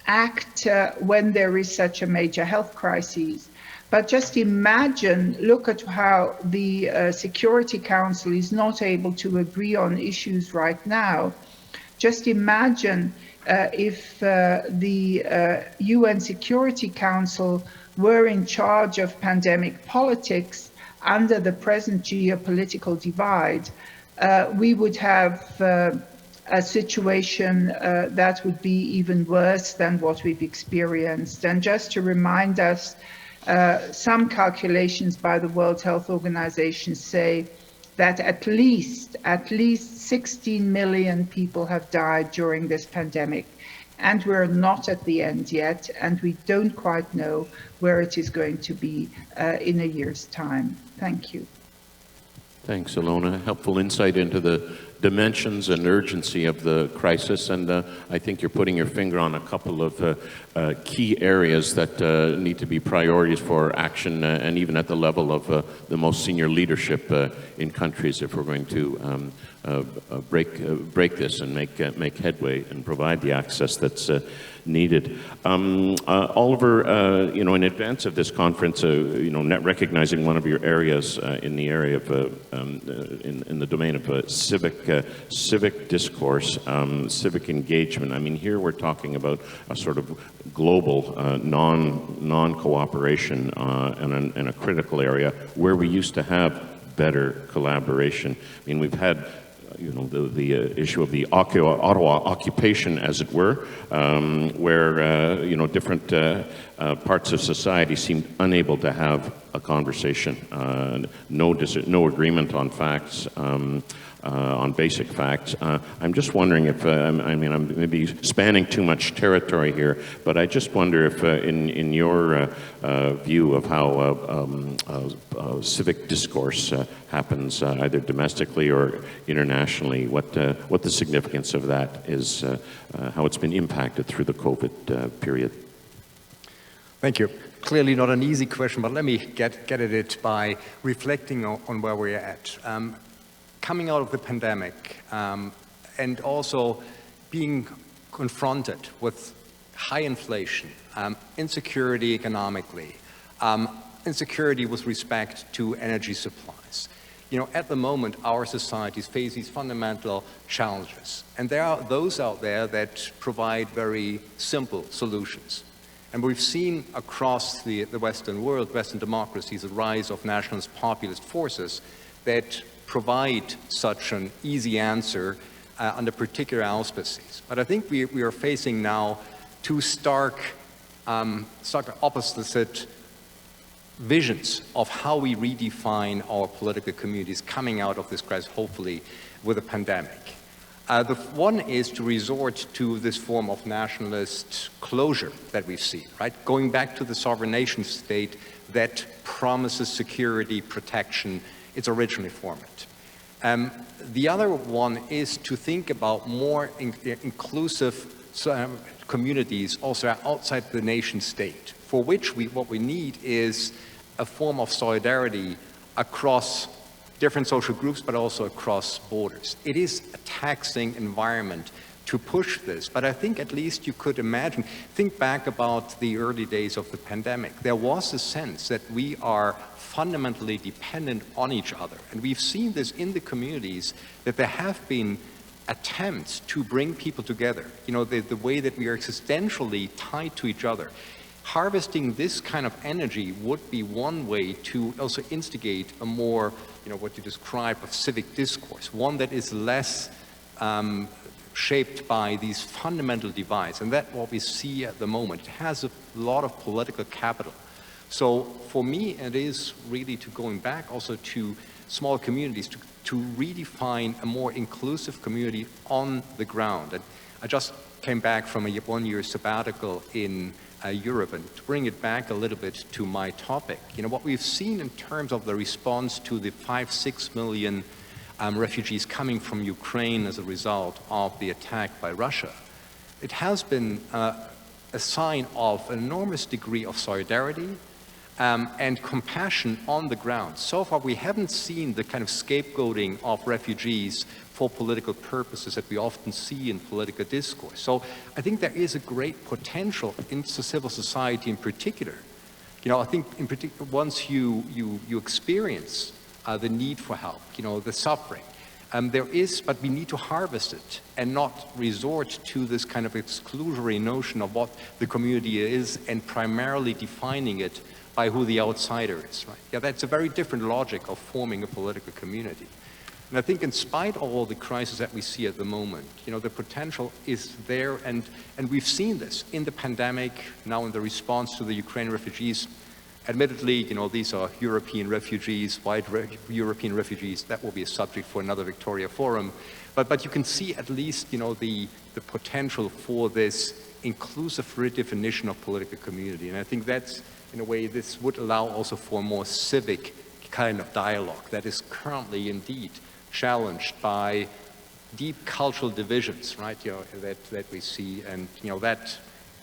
act when there is such a major health crisis. But just imagine, look at how the Security Council is not able to agree on issues right now. Just imagine if the UN Security Council were in charge of pandemic politics under the present geopolitical divide, we would have a situation that would be even worse than what we've experienced. And just to remind us, some calculations by the World Health Organization say that at least 16 million people have died during this pandemic. And we're not at the end yet, and we don't quite know where it is going to be in a year's time. Thank you. Thanks, Ilona. Helpful insight into the dimensions and urgency of the crisis, and I think you're putting your finger on a couple of key areas that need to be priorities for action, and even at the level of the most senior leadership in countries, if we're going to break this and make headway and provide the access that's needed. Oliver, in advance of this conference, recognizing one of your areas in the area of in the domain of civic discourse, civic engagement. I mean, here we're talking about a sort of global non-cooperation in a critical area where we used to have better collaboration. I mean, we've had the issue of the Ottawa occupation, as it were, where different parts of society seemed unable to have a conversation, no agreement on facts, on basic facts. I'm just wondering if, I'm maybe spanning too much territory here, but I just wonder if in your view of how civic discourse happens either domestically or internationally, what the significance of that is, how it's been impacted through the COVID period. Thank you. Clearly not an easy question, but let me get at it by reflecting on where we're at. Coming out of the pandemic and also being confronted with high inflation, insecurity economically, insecurity with respect to energy supplies. At the moment, our societies face these fundamental challenges. And there are those out there that provide very simple solutions. And we've seen across the Western world, Western democracies, the rise of nationalist populist forces that provide such an easy answer under particular auspices. But I think we are facing now two stark opposite visions of how we redefine our political communities coming out of this crisis, hopefully with a pandemic. The one is to resort to this form of nationalist closure that we've seen, right? Going back to the sovereign nation state that promises security, protection, its originally formed. The other one is to think about more inclusive communities also outside the nation state, for which what we need is a form of solidarity across different social groups, but also across borders. It is a taxing environment to push this, but I think at least you could imagine, think back about the early days of the pandemic. There was a sense that we are fundamentally dependent on each other. And we've seen this in the communities, that there have been attempts to bring people together, the way that we are existentially tied to each other. Harvesting this kind of energy would be one way to also instigate a more, what you describe of civic discourse, one that is less shaped by these fundamental divides. And that's what we see at the moment. It has a lot of political capital. So for me, it is really going back also to small communities, to redefine a more inclusive community on the ground. And I just came back from a one-year sabbatical in Europe, and to bring it back a little bit to my topic, what we've seen in terms of the response to the 5-6 million refugees coming from Ukraine as a result of the attack by Russia, it has been a sign of an enormous degree of solidarity and compassion on the ground. So far, we haven't seen the kind of scapegoating of refugees for political purposes that we often see in political discourse. So I think there is a great potential into civil society in particular. I think in particular, once you experience the need for help, the suffering, but we need to harvest it and not resort to this kind of exclusionary notion of what the community is and primarily defining it by who the outsider is, right? Yeah, that's a very different logic of forming a political community. And I think in spite of all the crises that we see at the moment, the potential is there, and we've seen this in the pandemic, now in the response to the Ukraine refugees. Admittedly, these are European refugees, white European refugees. That will be a subject for another Victoria Forum. But you can see at least, the potential for this inclusive redefinition of political community. And I think that's, in a way, this would allow also for a more civic kind of dialogue that is currently indeed challenged by deep cultural divisions, right, that we see, and, that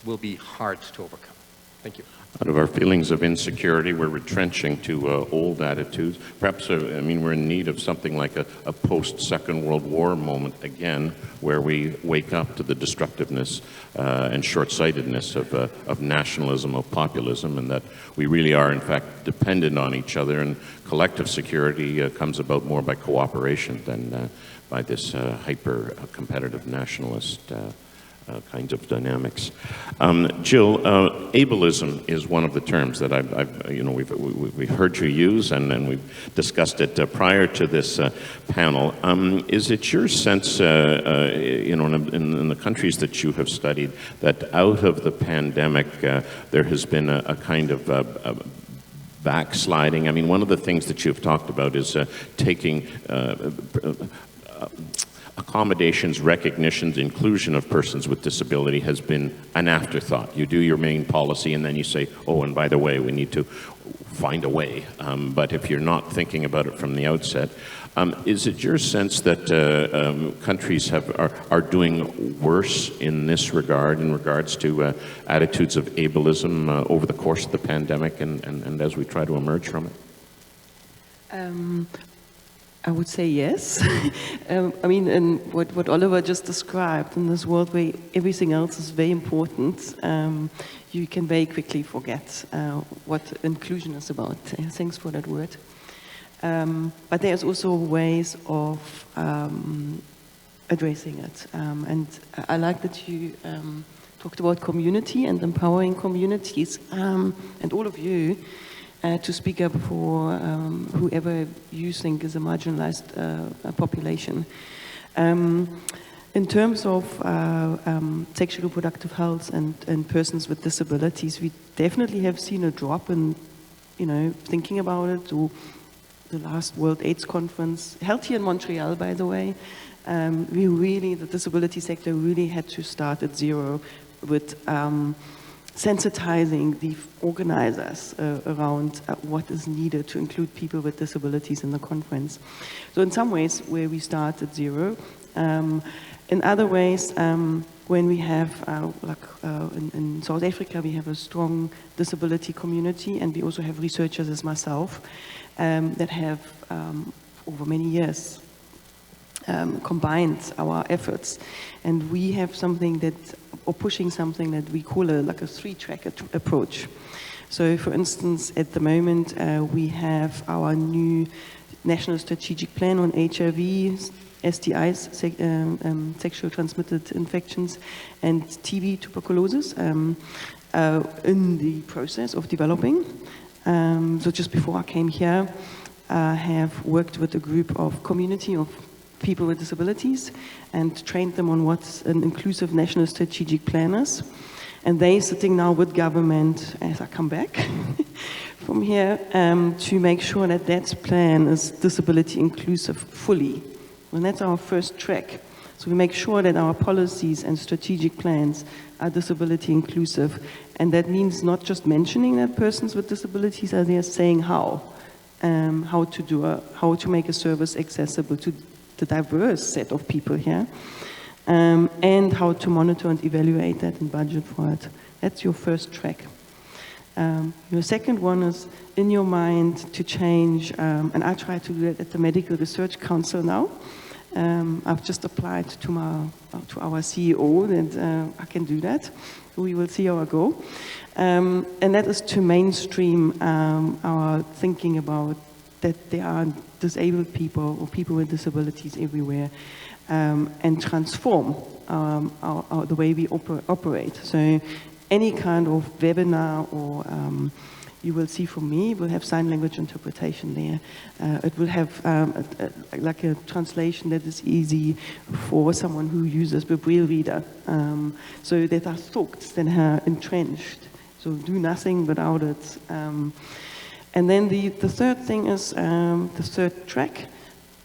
will be hard to overcome. Thank you. Out of our feelings of insecurity, we're retrenching to old attitudes. Perhaps, we're in need of something like a post-Second World War moment again, where we wake up to the destructiveness and short-sightedness of nationalism, of populism, and that we really are, in fact, dependent on each other, and collective security comes about more by cooperation than by this hyper-competitive nationalist kinds of dynamics. Jill, ableism is one of the terms that we've heard you use, and we've discussed it prior to this panel. Is it your sense, in the countries that you have studied, that out of the pandemic there has been a kind of backsliding? I mean, one of the things that you've talked about is taking accommodations, recognitions, inclusion of persons with disability has been an afterthought. You do your main policy and then you say, oh, and by the way, we need to find a way. But if you're not thinking about it from the outset, is it your sense that countries are doing worse in this regard, in regards to attitudes of ableism over the course of the pandemic and as we try to emerge from it? I would say yes. And what Oliver just described, in this world where everything else is very important, you can very quickly forget what inclusion is about. Thanks for that word. But there's also ways of addressing it. And I like that you talked about community and empowering communities, and all of you to speak up for whoever you think is a marginalized population. In terms of sexual reproductive health and persons with disabilities, we definitely have seen a drop in, thinking about it, to the last World AIDS Conference, held here in Montreal, by the way. The disability sector really had to start at zero with sensitizing the organizers around what is needed to include people with disabilities in the conference. So in some ways, where we start at zero. In other ways, when we have, in South Africa, we have a strong disability community, and we also have researchers as myself that have, over many years, combined our efforts. And we have something pushing something that we call a three-track approach. So, for instance, at the moment, we have our new National Strategic Plan on HIV, STIs, sexual transmitted infections, and TB, tuberculosis, in the process of developing. So just before I came here, I have worked with a group of community of people with disabilities and trained them on what's an inclusive national strategic planners. And they sitting now with government, as I come back from here, to make sure that that plan is disability inclusive fully. And that's our first track. So we make sure that our policies and strategic plans are disability inclusive. And that means not just mentioning that persons with disabilities are there, saying how to make a service accessible to the diverse set of people here. And how to monitor and evaluate that and budget for it. That's your first track. Your second one is in your mind to change, and I try to do that at the Medical Research Council now. I've just applied to our CEO that I can do that. We will see how I go. And that is to mainstream our thinking about that there are disabled people or people with disabilities everywhere. And transform the way we operate. So any kind of webinar or you will see from me, we'll have sign language interpretation there. It will have like a translation that is easy for someone who uses the Braille reader. So that are thoughts that are entrenched. So do nothing without it. And then the third thing is the third track.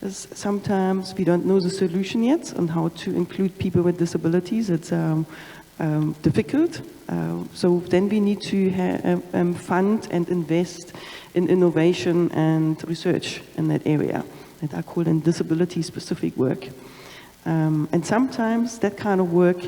Is sometimes we don't know the solution yet on how to include people with disabilities. It's difficult. So then we need to fund and invest in innovation and research in that area that I call in disability-specific work. And sometimes that kind of work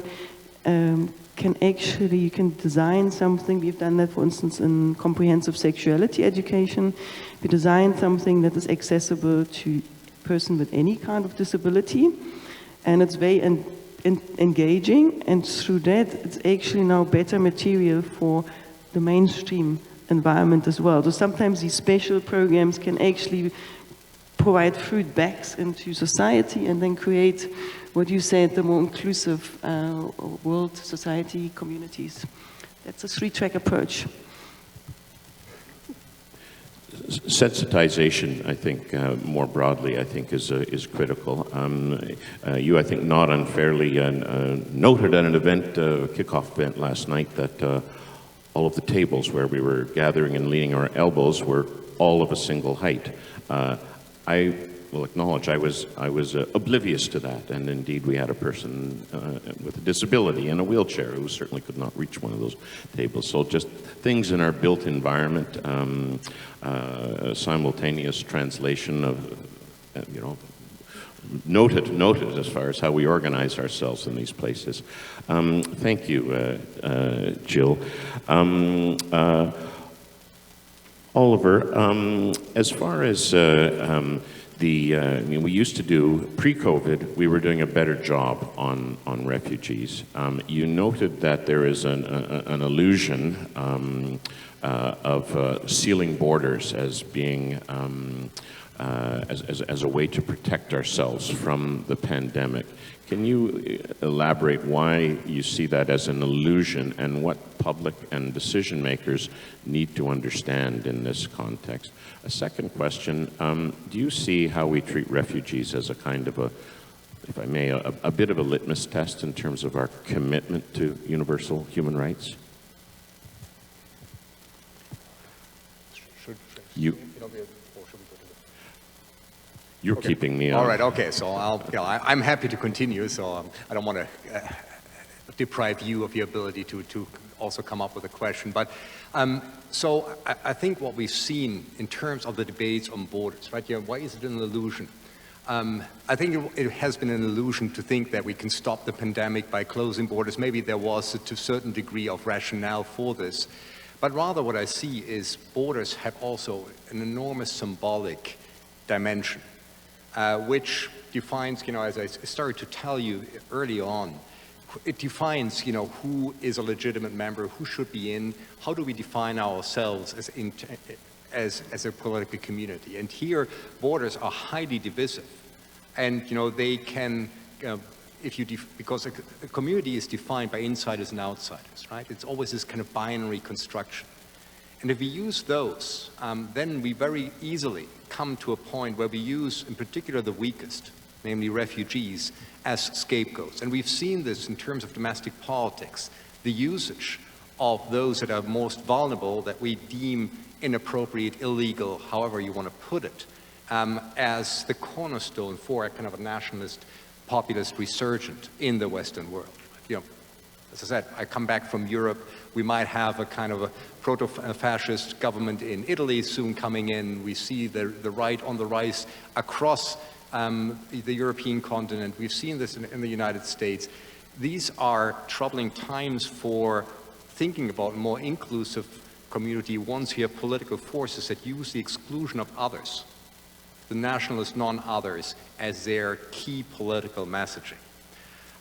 you can design something. We've done that, for instance, in comprehensive sexuality education. We design something that is accessible to person with any kind of disability, and it's very engaging, and through that it's actually now better material for the mainstream environment as well. So sometimes these special programs can actually provide fruit backs into society and then create what you said, the more inclusive world, society, communities. That's a three-track approach. Sensitization, I think, more broadly, I think, is critical. You, I think, not unfairly noted at an event, a kickoff event last night, that all of the tables where we were gathering and leaning our elbows were all of a single height. I will acknowledge I was oblivious to that, and indeed we had a person with a disability in a wheelchair who certainly could not reach one of those tables. So just things in our built environment, simultaneous translation of, noted as far as how we organize ourselves in these places. Thank you, Jill. Oliver, as far as we used to do, pre-COVID, we were doing a better job on refugees. You noted that there is an illusion of sealing borders as being as a way to protect ourselves from the pandemic. Can you elaborate why you see that as an illusion and what public and decision makers need to understand in this context? A second question, do you see how we treat refugees as a kind of if I may, a bit of a litmus test in terms of our commitment to universal human rights? You're okay. Keeping me on. All right, okay, so I'm happy to continue, so I don't want to deprive you of your ability to also come up with a question. But so I think what we've seen in terms of the debates on borders, right? Why is it an illusion? I think it has been an illusion to think that we can stop the pandemic by closing borders. Maybe there was to a certain degree of rationale for this. But rather what I see is borders have also an enormous symbolic dimension. Which defines, as I started to tell you early on, it defines, who is a legitimate member, who should be in, how do we define ourselves as a political community. And here, borders are highly divisive. And, they can, because a community is defined by insiders and outsiders, right? It's always this kind of binary construction. And if we use those, then we very easily come to a point where we use, in particular, the weakest namely refugees, as scapegoats. And we've seen this in terms of domestic politics, the usage of those that are most vulnerable, that we deem inappropriate, illegal, however you want to put it, as the cornerstone for a kind of a nationalist, populist resurgent in the Western world. You know, as I said, I come back from Europe. We might have a kind of a proto-fascist government in Italy soon coming in. We see the right on the rise across the European continent. We've seen this in the United States. These are troubling times for thinking about a more inclusive community once you have political forces that use the exclusion of others, the nationalist non-others, as their key political messaging.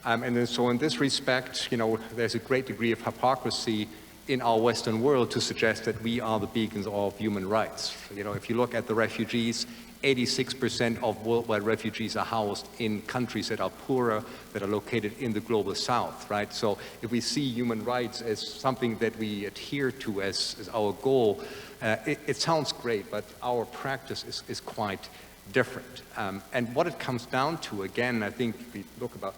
And then, so in this respect, you know, there's a great degree of hypocrisy in our Western world to suggest that we are the beacons of human rights. You know, if you look at the refugees, 86% of worldwide refugees are housed in countries that are poorer, that are located in the global south, right? So if we see human rights as something that we adhere to as our goal, it sounds great, but our practice is quite different. And what it comes down to, again, I think we look about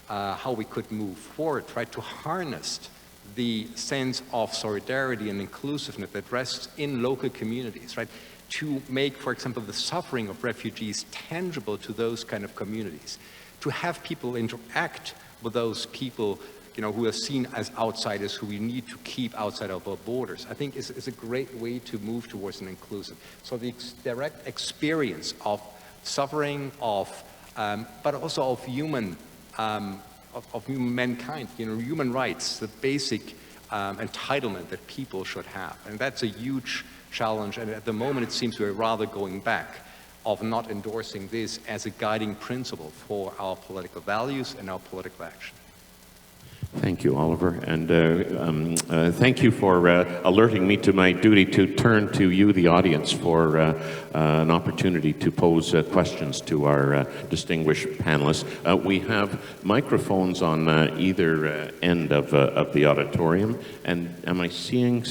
how we could move forward, try to harness the sense of solidarity and inclusiveness that rests in local communities, right? To make, for example, the suffering of refugees tangible to those kind of communities, to have people interact with those people, you know, who are seen as outsiders, who we need to keep outside of our borders, I think is a great way to move towards an inclusive. So the direct experience of suffering, but also of human mankind, you know, human rights, the basic entitlement that people should have. And that's a huge challenge, and at the moment it seems we're rather going back of not endorsing this as a guiding principle for our political values and our political action. Thank you, Oliver, and thank you for alerting me to my duty to turn to you, the audience, for an opportunity to pose questions to our distinguished panelists. We have microphones on either end of the auditorium, and am I seeing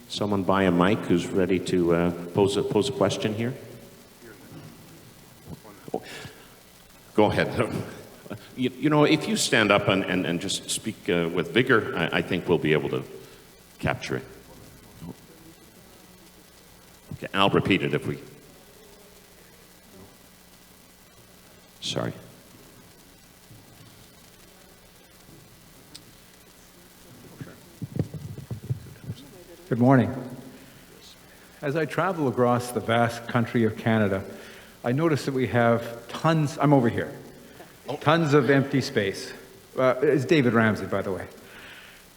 someone by a mic who's ready to pose a question here? Go ahead. You know, if you stand up and just speak with vigor, I think we'll be able to capture it. Okay, I'll repeat it if we... Sorry. Good morning. As I travel across the vast country of Canada, I notice that we have tons, I'm over here, tons of empty space. It's David Ramsey, by the way.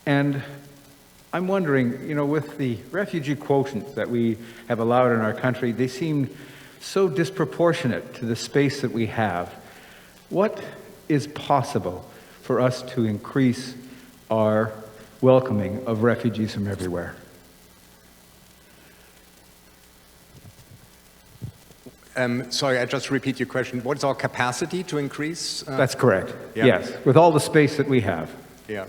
And I'm wondering, you know, with the refugee quotient that we have allowed in our country, they seem so disproportionate to the space that we have. What is possible for us to increase our welcoming of refugees from everywhere? Sorry, I just repeat your question. What is our capacity to increase? That's correct. Yeah. Yes, with all the space that we have. Yeah.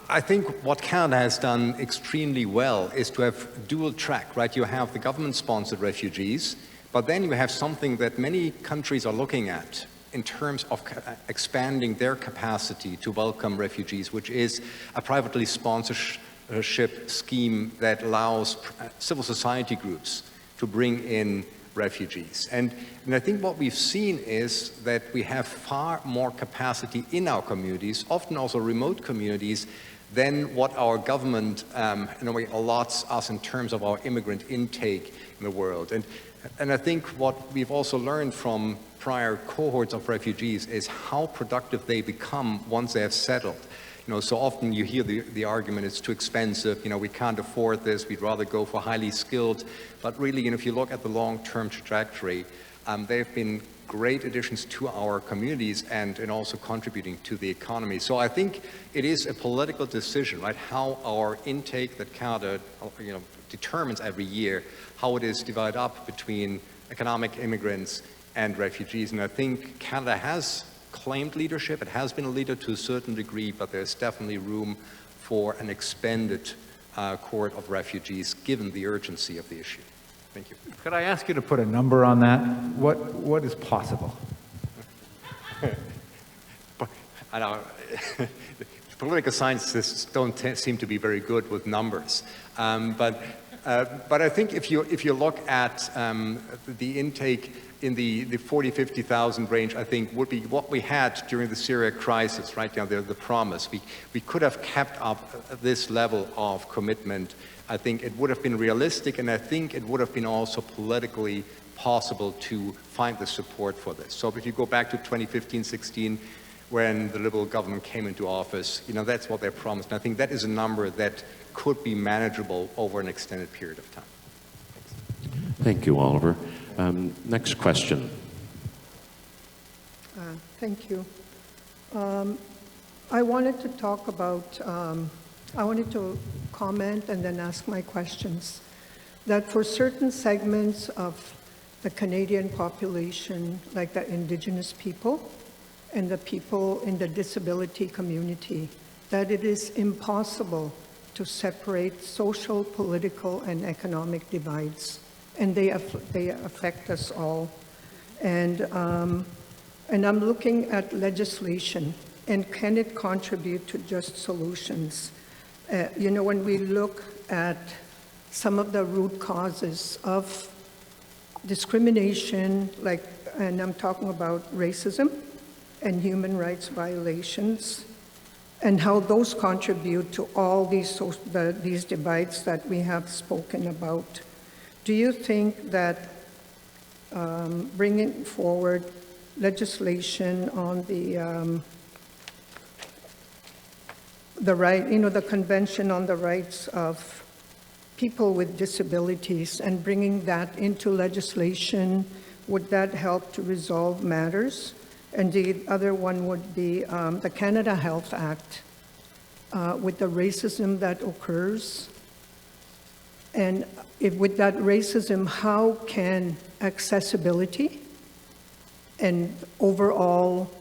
I think what Canada has done extremely well is to have dual track, right? You have the government-sponsored refugees, but then you have something that many countries are looking at in terms of expanding their capacity to welcome refugees, which is a privately sponsorship scheme that allows civil society groups to bring in refugees. And I think what we've seen is that we have far more capacity in our communities, often also remote communities, than what our government in a way allots us in terms of our immigrant intake in the world. And I think what we've also learned from prior cohorts of refugees is how productive they become once they have settled. You know, so often you hear the argument, it's too expensive, you know, we can't afford this, we'd rather go for highly skilled. But really, you know, if you look at the long-term trajectory, they've been great additions to our communities and also contributing to the economy. So I think it is a political decision, right, how our intake that Canada, you know, determines every year, how it is divided up between economic immigrants and refugees. And I think Canada has claimed leadership. It has been a leader to a certain degree, but there's definitely room for an expanded cohort of refugees given the urgency of the issue. Thank you. Could I ask you to put a number on that? What is possible? I know, political scientists don't seem to be very good with numbers, but I think if you look at the intake in the 40, 50,000 range, I think would be what we had during the Syria crisis, right down there, the promise. We could have kept up this level of commitment. I think it would have been realistic, and I think it would have been also politically possible to find the support for this. So if you go back to 2015-16, when the Liberal government came into office, that's what they promised. And I think that is a number that could be manageable over an extended period of time. Thanks. Thank you, Oliver. Next question. Thank you. I wanted to talk about, I wanted to comment and then ask my questions, that for certain segments of the Canadian population, like the Indigenous people and the people in the disability community, that it is impossible to separate social, political, and economic divides. And they affect us all. And I'm looking at legislation, and can it contribute to just solutions? When we look at some of the root causes of discrimination, and I'm talking about racism and human rights violations, and how those contribute to all these divides that we have spoken about. Do you think that bringing forward legislation on the Convention on the Rights of People with Disabilities and bringing that into legislation, would that help to resolve matters? And the other one would be the Canada Health Act with the racism that occurs. And with that racism, how can accessibility and overall,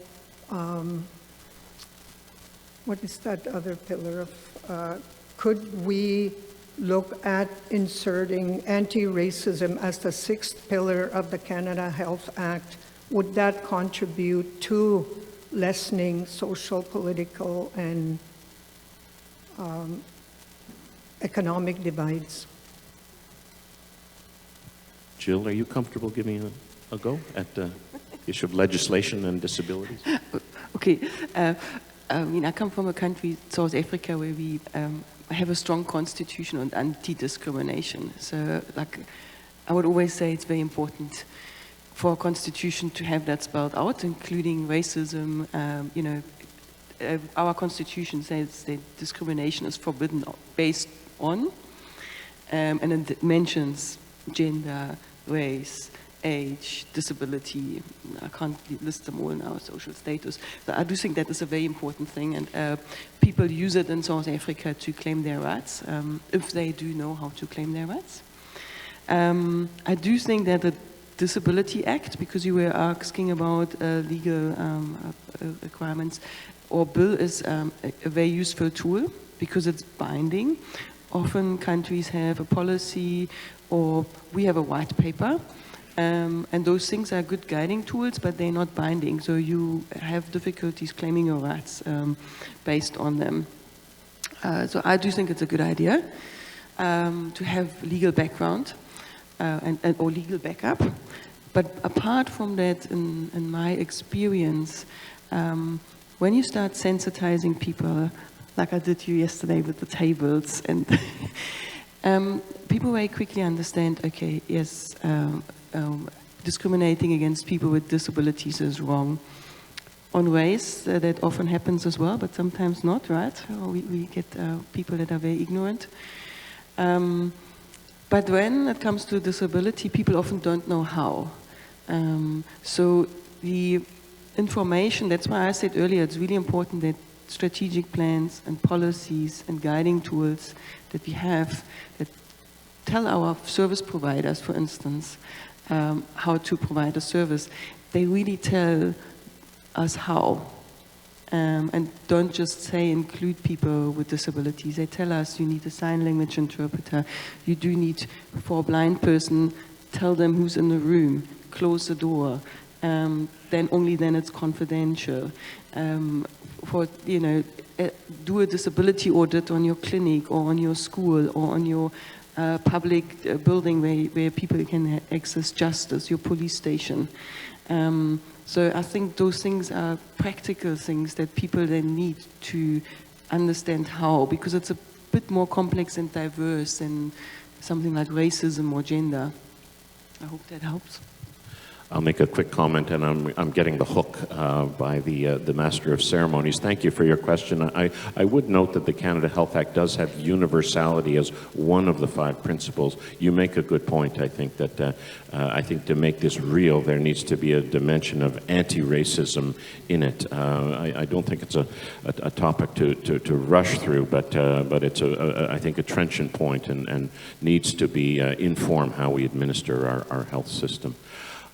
what is that other pillar of, could we look at inserting anti-racism as the sixth pillar of the Canada Health Act? Would that contribute to lessening social, political, and economic divides? Jill, are you comfortable giving a go at the issue of legislation and disabilities? Okay. I come from a country, South Africa, where we have a strong constitution on anti-discrimination. So, I would always say it's very important for a constitution to have that spelled out, including racism. Our constitution says that discrimination is forbidden based on, and it mentions gender, race, age, disability. I can't list them all now, social status. But I do think that is a very important thing, and people use it in South Africa to claim their rights, if they do know how to claim their rights. I do think that the Disability Act, because you were asking about legal requirements, or bill is a very useful tool because it's binding. Often countries have a policy, or we have a white paper, and those things are good guiding tools, but they're not binding, so you have difficulties claiming your rights based on them. So I do think it's a good idea to have legal background or legal backup. But apart from that, in my experience, when you start sensitizing people, like I did you yesterday with the tables, and people very quickly understand, okay, yes, discriminating against people with disabilities is wrong. On race, that often happens as well, but sometimes not, right? We get people that are very ignorant. But when it comes to disability, people often don't know how. So the information, that's why I said earlier, it's really important that strategic plans and policies and guiding tools that we have that tell our service providers, for instance, how to provide a service, they really tell us how. And don't just say include people with disabilities. They tell us you need a sign language interpreter. You do need, for a blind person, tell them who's in the room, close the door. Then only then it's confidential. Do a disability audit on your clinic or on your school or on your public building where people can access justice, your police station. So I think those things are practical things that people then need to understand how, because it's a bit more complex and diverse than something like racism or gender. I hope that helps. I'll make a quick comment, and I'm getting the hook by the Master of Ceremonies. Thank you for your question. I would note that the Canada Health Act does have universality as one of the 5 principles. You make a good point. I think that I think to make this real, there needs to be a dimension of anti-racism in it. I don't think it's a topic to rush through, but it's I think a trenchant point and needs to be inform how we administer our health system.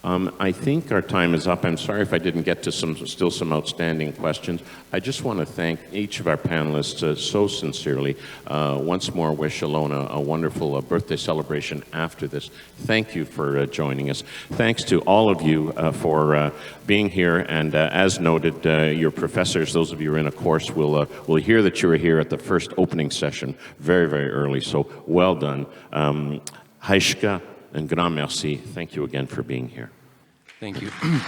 I think our time is up. I'm sorry if I didn't get to still some outstanding questions. I just want to thank each of our panelists so sincerely. Once more, wish Ilona a wonderful birthday celebration after this. Thank you for joining us. Thanks to all of you for being here. And as noted, your professors, those of you who are in a course, will hear that you were here at the first opening session very, very early. So well done. Haishka and grand merci. Thank you again for being here. Thank you. And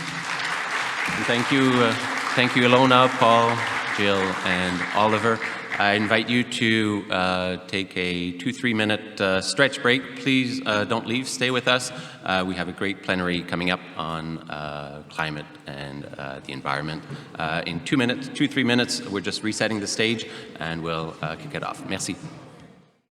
thank you, Ilona, Paul, Jill, and Oliver. I invite you to take a 2-3 minute stretch break. Please don't leave, stay with us. We have a great plenary coming up on climate and the environment. In 2 minutes, 2-3 minutes, we're just resetting the stage and we'll kick it off. Merci.